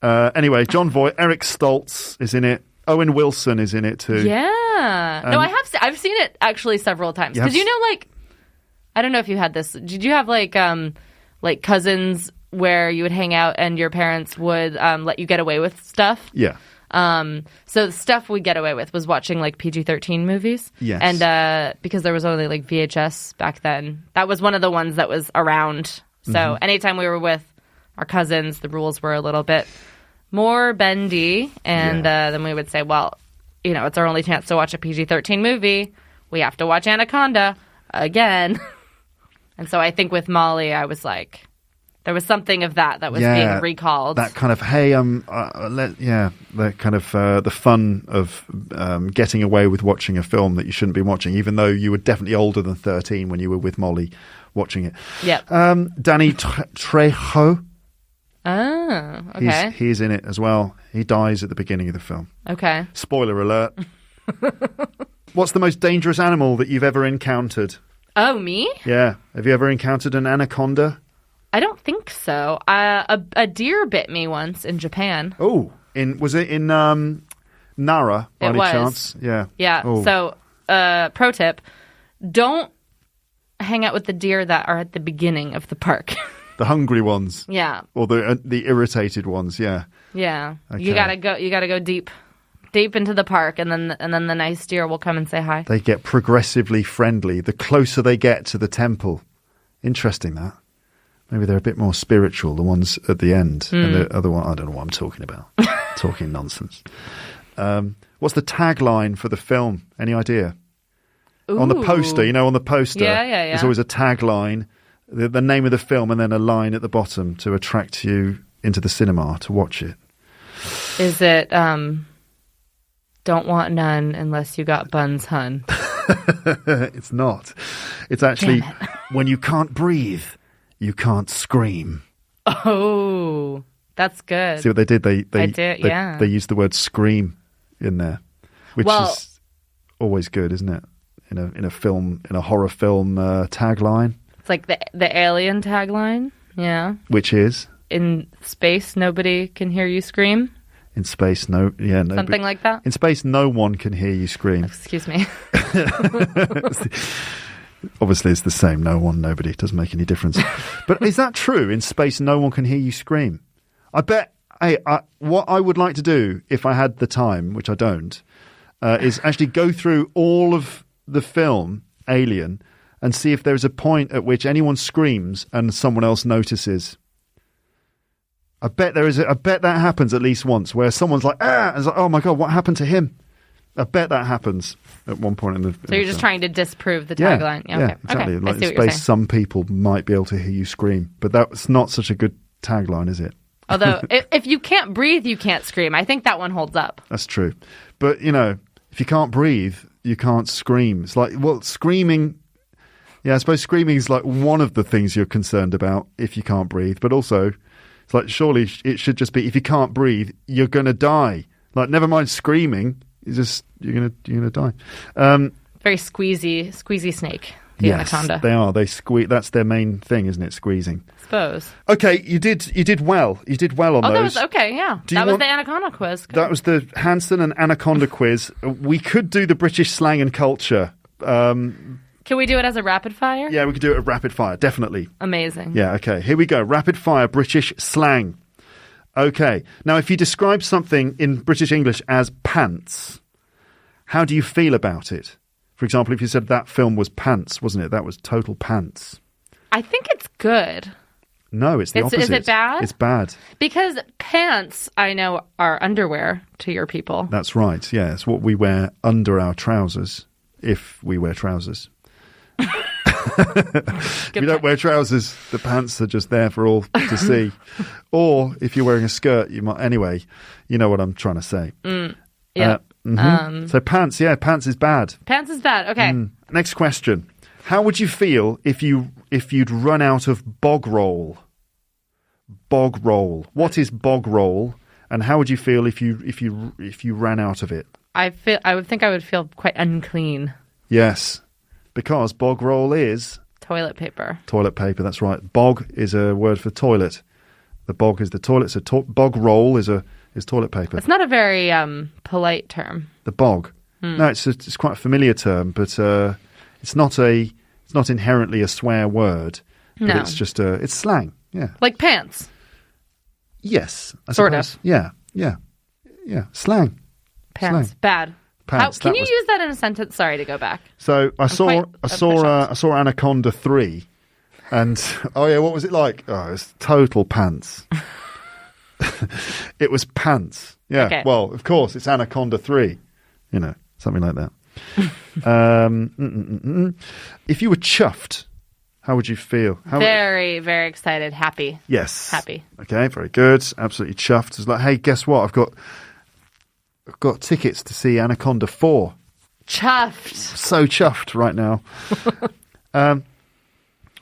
Anyway, John Voight, Eric Stoltz is in it. Owen Wilson is in it too. Yeah. No, I've seen it actually several times. Because I don't know if you had this. Did you have like cousins where you would hang out and your parents would let you get away with stuff? Yeah. So the stuff we get away with was watching like PG-13 movies. Yes. And because there was only like VHS back then, that was one of the ones that was around. So anytime we were with our cousins, the rules were a little bit more bendy, and then we would say, well, it's our only chance to watch a PG-13 movie. We have to watch Anaconda again. And so I think with Molly, I was like, there was something of that was being recalled. That kind of, hey, the kind of the fun of getting away with watching a film that you shouldn't be watching, even though you were definitely older than 13 when you were with Molly watching it. Yeah. Danny Trejo. Oh, okay. He's in it as well. He dies at the beginning of the film. Okay. Spoiler alert. What's the most dangerous animal that you've ever encountered? Oh, me? Yeah. Have you ever encountered an anaconda? I don't think so. A deer bit me once in Japan. Oh. Was it in Nara by any chance? Yeah. Yeah. Oh. So, pro tip: don't hang out with the deer that are at the beginning of the park. The hungry ones. Yeah. Or the irritated ones. Yeah. Yeah. Okay. You gotta go deep into the park, and then the nice deer will come and say hi. They get progressively friendly the closer they get to the temple. Interesting that. Maybe they're a bit more spiritual, the ones at the end. And the other one, I don't know what I'm talking about. Talking nonsense. What's the tagline for the film? Any idea? Ooh. On the poster, on the poster, yeah. there's always a tagline, the name of the film, and then a line at the bottom to attract you into the cinema to watch it. Is it, don't want none unless you got buns, hun? It's not. It's actually, when you can't breathe, you can't scream. Oh, that's good. See what they did? They used the word scream in there, which is always good, isn't it? In a film, in a horror film tagline. It's like the Alien tagline, yeah. Which is? In space, nobody can hear you scream. In space, nobody. Something like that. In space, no one can hear you scream. Excuse me. Obviously, it's the same. Nobody. It doesn't make any difference. But is that true? In space, no one can hear you scream. I bet. Hey, what I would like to do if I had the time, which I don't, is actually go through all of the film Alien and see if there's a point at which anyone screams and someone else notices. I bet there is. I bet that happens at least once, where someone's like, and it's like, oh my god, what happened to him? I bet that happens at one point in the. So you're just trying to disprove the tagline. Yeah, okay. exactly. Okay. Like in space, some people might be able to hear you scream, but that's not such a good tagline, is it? Although, if you can't breathe, you can't scream. I think that one holds up. That's true. But, if you can't breathe, you can't scream. It's like, screaming... Yeah, I suppose screaming is like one of the things you're concerned about if you can't breathe. But also, it's like, surely it should just be, if you can't breathe, you're going to die. Like, never mind screaming, you're gonna die. Very squeezy snake. The Anaconda. They are. They squeeze. That's their main thing, isn't it? Squeezing. I suppose. Okay, you did well. You did well on those. That was okay. Yeah, that was the Anaconda quiz. That was the Hanson and Anaconda quiz. We could do the British slang and culture. Can we do it as a rapid fire? Yeah, we could do it at rapid fire. Definitely. Amazing. Yeah. Okay. Here we go. Rapid fire British slang. Okay. Now, if you describe something in British English as pants, how do you feel about it? For example, if you said that film was pants, wasn't it? That was total pants. I think it's good. No, it's the opposite. Is it bad? It's bad. Because pants, I know, are underwear to your people. That's right. Yeah, it's what we wear under our trousers, if we wear trousers. If you don't wear trousers, the pants are just there for all to see. Or if you're wearing a skirt, you might. Anyway, you know what I'm trying to say. Yeah. So pants, pants is bad. Pants is bad. Okay. Next question. How would you feel if you'd run out of bog roll? Bog roll. What is bog roll, and how would you feel if you ran out of it? I would feel quite unclean. Yes, because bog roll is toilet paper. Toilet paper. That's right. Bog is a word for toilet. The bog is the toilet. So bog roll is toilet paper. It's not a very polite term. The bog. No, it's quite a familiar term, but it's not inherently a swear word. No. But it's just it's slang. Yeah. Like pants. Yes. Sort of. Yeah. Slang. Pants. Slang. Bad. Pants. Can you use that in a sentence? Sorry to go back. So I saw Anaconda 3, and what was it like? Oh, it was total pants. It was pants. Yeah. Okay. Well, of course, it's Anaconda 3. Something like that. If you were chuffed, how would you feel? Very, very excited. Happy. Yes. Happy. Okay, very good. Absolutely chuffed. It's like, hey, guess what? I've got tickets to see Anaconda 4. Chuffed. So chuffed right now.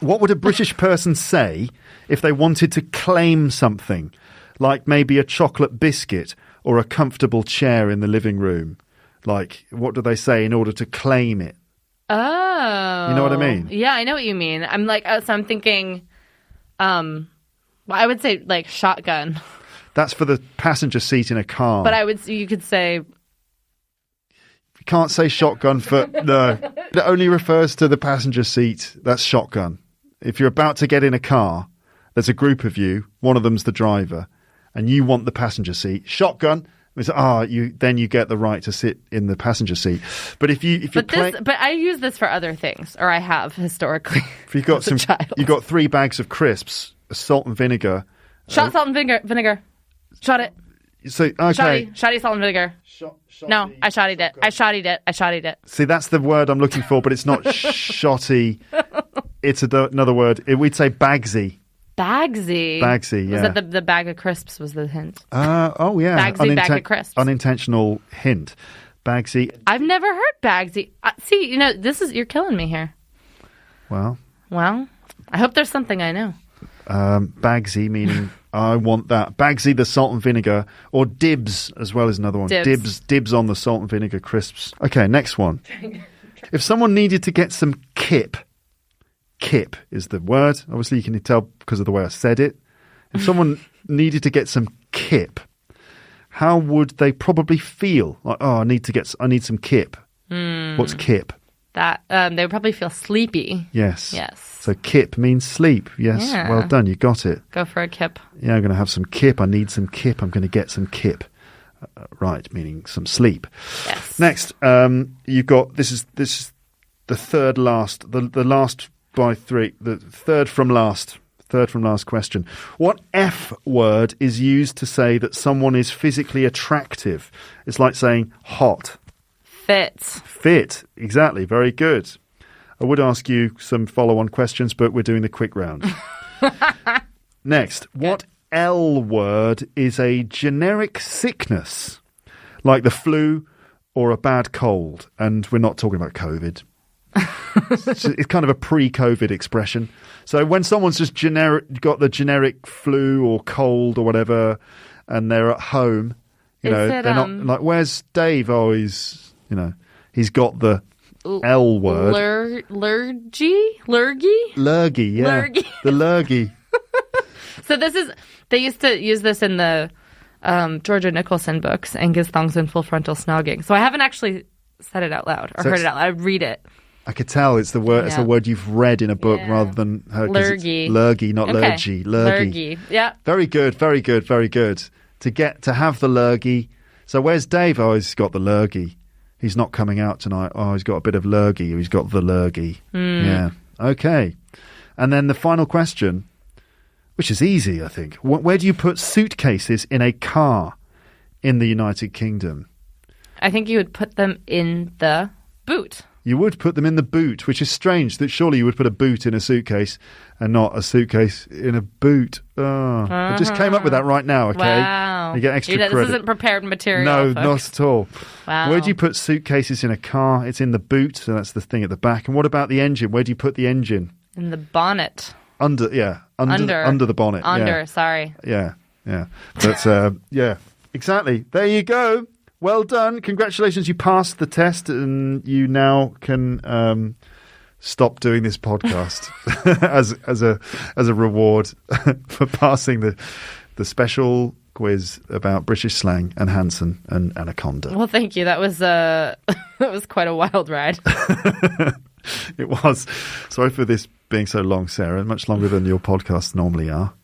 What would a British person say if they wanted to claim something, like maybe a chocolate biscuit or a comfortable chair in the living room? Like, what do they say in order to claim it? Oh. You know what I mean? Yeah, I know what you mean. I'm like, so I'm thinking, well, I would say like shotgun. That's for the passenger seat in a car. But you could say... You can't say shotgun for... No. It only refers to the passenger seat. That's shotgun. If you're about to get in a car, there's a group of you, one of them's the driver, and you want the passenger seat. Shotgun... then you get the right to sit in the passenger seat. But but I use this for other things, or I have historically. If you've got you've got 3 bags of crisps, salt and vinegar. Salt and vinegar. Shot it. So okay. Shoddy salt and vinegar. No, I shottied it. I shottied it. See, that's the word I'm looking for, but it's not shotty. It's another word. We'd say bagsy. Bagsy, yeah. Was that the bag of crisps was the hint? Oh, yeah. Bagsy, bag of crisps. Unintentional hint. Bagsy. I've never heard Bagsy. See, you're killing me here. Well, I hope there's something I know. Bagsy, meaning I want that. Bagsy, the salt and vinegar, or dibs as well as another one. Dibs on the salt and vinegar crisps. Okay, next one. If someone needed to get some kip is the word. Obviously, you can tell because of the way I said it. If someone needed to get some kip, how would they probably feel? Like, I need some kip. What's kip? That they would probably feel sleepy. Yes. So kip means sleep. Yes. Yeah. Well done. You got it. Go for a kip. Yeah, I'm going to have some kip. I need some kip. I'm going to get some kip. Right, meaning some sleep. Yes. Next, you've got this is the third last, the last by 3, the third from last question. What F word is used to say that someone is physically attractive? It's like saying hot. Fit, exactly. Very good. I would ask you some follow-on questions, but we're doing the quick round. Next, what L word is a generic sickness, like the flu or a bad cold? And we're not talking about COVID. It's kind of a pre-COVID expression. So when someone's just got the generic flu or cold or whatever, and they're at home, they're not like, "Where's Dave?" Oh, he's got the L word. Lurgy, yeah. Lurgy. The lurgy. So they used to use this in the Georgia Nicholson books, Angus Thongs and Full Frontal Snogging. So I haven't actually said it out loud or heard it out loud. I read it. I could tell it's the word. Yeah. It's a word you've read in a book rather than heard. Lurgy, not lurgy. Lurgy. Yeah. Very good. Very good. Very good. To have the lurgy. So where's Dave? Oh, he's got the lurgy. He's not coming out tonight. Oh, he's got a bit of lurgy. He's got the lurgy. Yeah. Okay. And then the final question, which is easy, I think. Where do you put suitcases in a car in the United Kingdom? I think you would put them in the boot. You would put them in the boot, which is strange that surely you would put a boot in a suitcase and not a suitcase in a boot. Oh, I just came up with that right now, okay? Wow. You get extra credit. This isn't prepared material, No, folks. not at all. Wow. Where do you put suitcases in a car? It's in the boot, so that's the thing at the back. And what about the engine? Where do you put the engine? In the bonnet. Under the bonnet. Sorry. Yeah. But, yeah, exactly. There you go. Well done. Congratulations. You passed the test and you now can stop doing this podcast as a reward for passing the special quiz about British slang and Hanson and Anaconda. Well, thank you. That was that was quite a wild ride. It was. Sorry for this being so long, Sarah. Much longer than your podcasts normally are.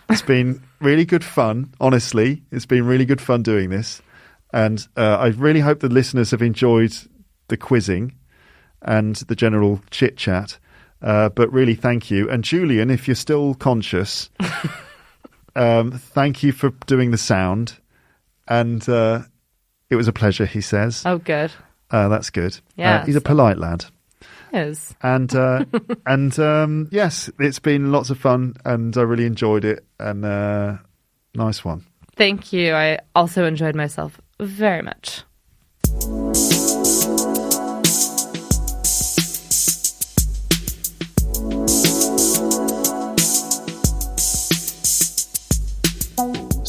It's been really good fun, honestly. It's been really good fun doing this. And I really hope the listeners have enjoyed the quizzing and the general chit-chat. But really, thank you. And Julian, if you're still conscious, thank you for doing the sound. And it was a pleasure, he says. Oh, good. That's good. Yeah, he's a polite lad. He is. And yes, it's been lots of fun and I really enjoyed it. And nice one. Thank you. I also enjoyed myself very much.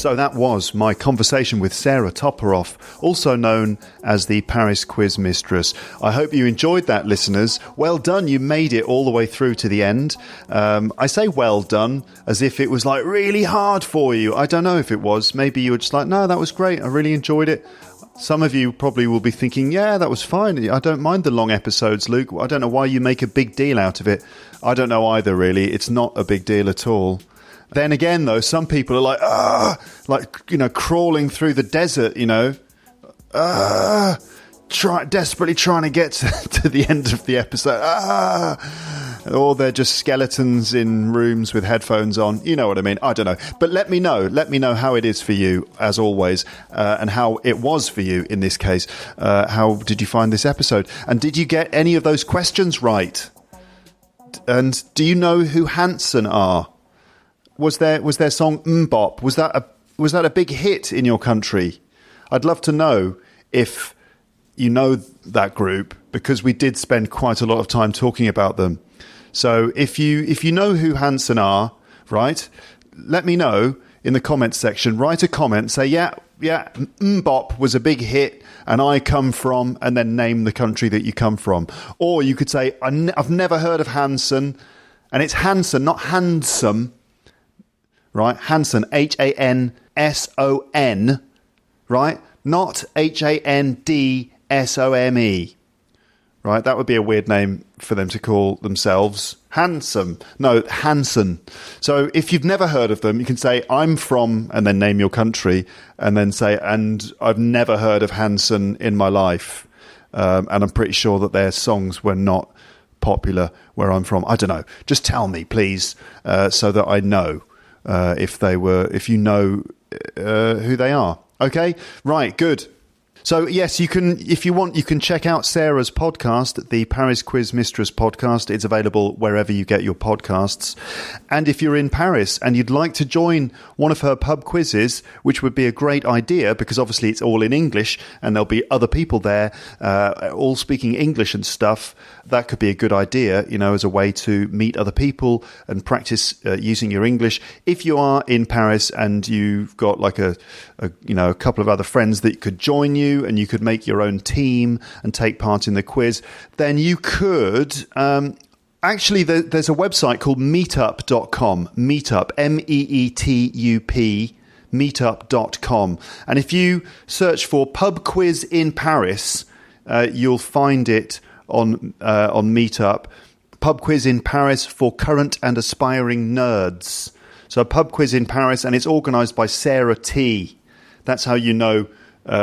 So that was my conversation with Sarah Toporoff, also known as the Paris Quiz Mistress. I hope you enjoyed that, listeners. Well done, you made it all the way through to the end. I say well done as if it was like really hard for you. I don't know if it was. Maybe you were just like, no, that was great. I really enjoyed it. Some of you probably will be thinking, yeah, that was fine. I don't mind the long episodes, Luke. I don't know why you make a big deal out of it. I don't know either, really. It's not a big deal at all. Then again, though, some people are like, crawling through the desert, desperately trying to get to the end of the episode. Or they're just skeletons in rooms with headphones on. You know what I mean? I don't know. But let me know how it is for you, as always, and how it was for you in this case. How did you find this episode? And did you get any of those questions right? And do you know who Hanson are? Was their song Mbop? Was that a big hit in your country? I'd love to know if you know that group, because we did spend quite a lot of time talking about them. So if you know who Hanson are, right, let me know in the comments section. Write a comment, say, yeah, Mbop was a big hit and I come from, and then name the country that you come from. Or you could say, I've never heard of Hanson, and it's Hanson, not handsome. Right, Hanson, Hanson, right, not Handsome. Right, that would be a weird name for them to call themselves. Handsome. No, Hanson. So if you've never heard of them, you can say, I'm from, and then name your country, and then say, and I've never heard of Hanson in my life. And I'm pretty sure that their songs were not popular where I'm from. I don't know. Just tell me, please, so that I know. If you know who they are. Okay, right, good. So yes, you can, if you want, you can check out Sarah's podcast, the Paris Quiz Mistress podcast. It's available wherever you get your podcasts. And if you're in Paris and you'd like to join one of her pub quizzes, which would be a great idea because obviously it's all in English and there'll be other people there, all speaking English and stuff, that could be a good idea, as a way to meet other people and practice using your English. If you are in Paris and you've got like a couple of other friends that could join you, and you could make your own team and take part in the quiz, then you could... Actually, there's a website called meetup.com. Meetup, Meetup, meetup.com. And if you search for Pub Quiz in Paris, you'll find it on Meetup. Pub Quiz in Paris for current and aspiring nerds. So Pub Quiz in Paris, and it's organised by Sarah T. That's how you know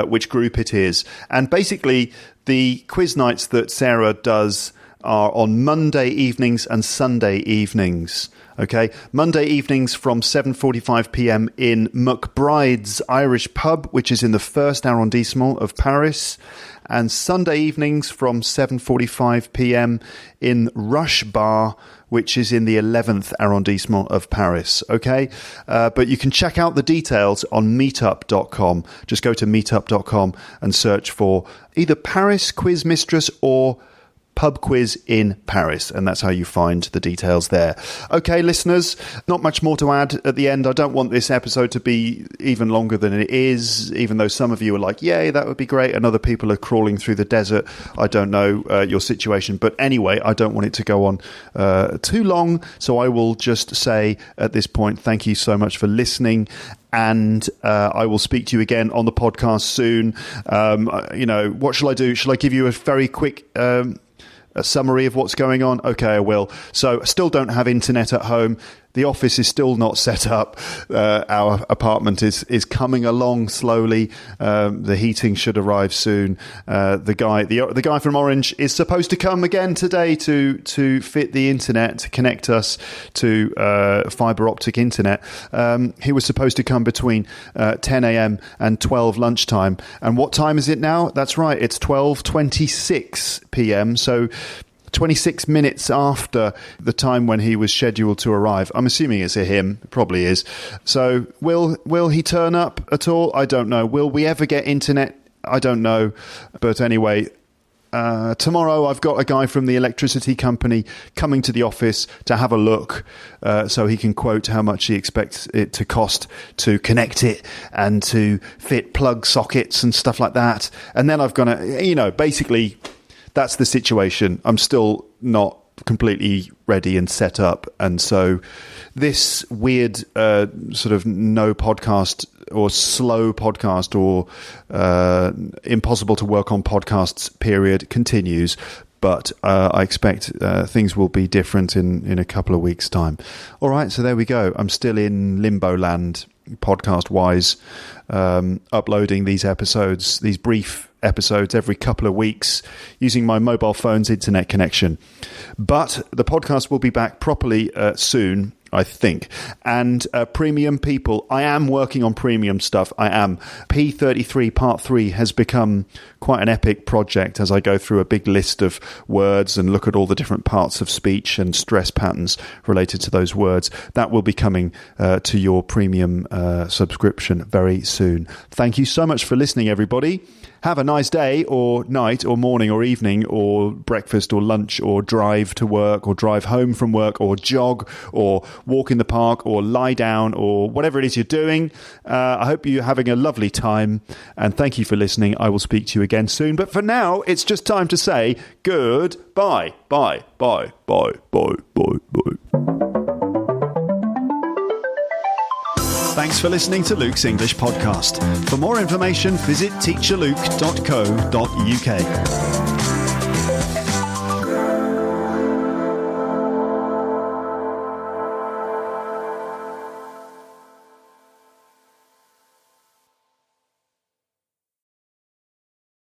which group it is. And basically, the quiz nights that Sarah does are on Monday evenings and Sunday evenings. Okay, Monday evenings from 7:45 p.m. in McBride's Irish Pub, which is in the first arrondissement of Paris, and Sunday evenings from 7:45 p.m. in Rush Bar, which is in the 11th arrondissement of Paris. Okay, but you can check out the details on meetup.com. Just go to meetup.com and search for either Paris Quiz Mistress or Pub Quiz in Paris, and that's how you find the details there. Okay, listeners, not much more to add at the end. I don't want this episode to be even longer than it is, even though some of you are like, yay, that would be great, and other people are crawling through the desert. I don't know your situation, but anyway, I don't want it to go on too long, so I will just say at this point, thank you so much for listening. And I will speak to you again on the podcast soon. What shall I do? Shall I give you a very quick a summary of what's going on? Okay, I will. So I still don't have internet at home. The office is still not set up. Our apartment is coming along slowly. The heating should arrive soon. The guy from Orange is supposed to come again today to fit the internet, to connect us to fibre optic internet. He was supposed to come between 10 a.m. and 12 lunchtime. And what time is it now? That's right, it's 12:26 p.m. So 26 minutes after the time when he was scheduled to arrive. I'm assuming it's a him. It probably is. So will he turn up at all? I don't know. Will we ever get internet? I don't know. But anyway, Tomorrow I've got a guy from the electricity company coming to the office to have a look so he can quote how much he expects it to cost to connect it and to fit plug sockets and stuff like that. And then I've got to, basically that's the situation. I'm still not completely ready and set up. And so this weird sort of no podcast or slow podcast or impossible to work on podcasts period continues, but I expect things will be different in a couple of weeks' time. All right, so there we go. I'm still in limbo land podcast-wise, uploading these episodes, these brief episodes every couple of weeks using my mobile phone's internet connection. But the podcast will be back properly soon, I think. And premium people, I am working on premium stuff. I am. P33 Part 3 has become quite an epic project as I go through a big list of words and look at all the different parts of speech and stress patterns related to those words. That will be coming to your premium subscription very soon. Thank you so much for listening, everybody. Have a nice day or night or morning or evening or breakfast or lunch or drive to work or drive home from work or jog or walk in the park or lie down or whatever it is you're doing. I hope you're having a lovely time and thank you for listening. I will speak to you again soon. But for now, it's just time to say goodbye. Bye, bye, bye, bye, bye, bye. Thanks for listening to Luke's English podcast. For more information, visit teacherluke.co.uk.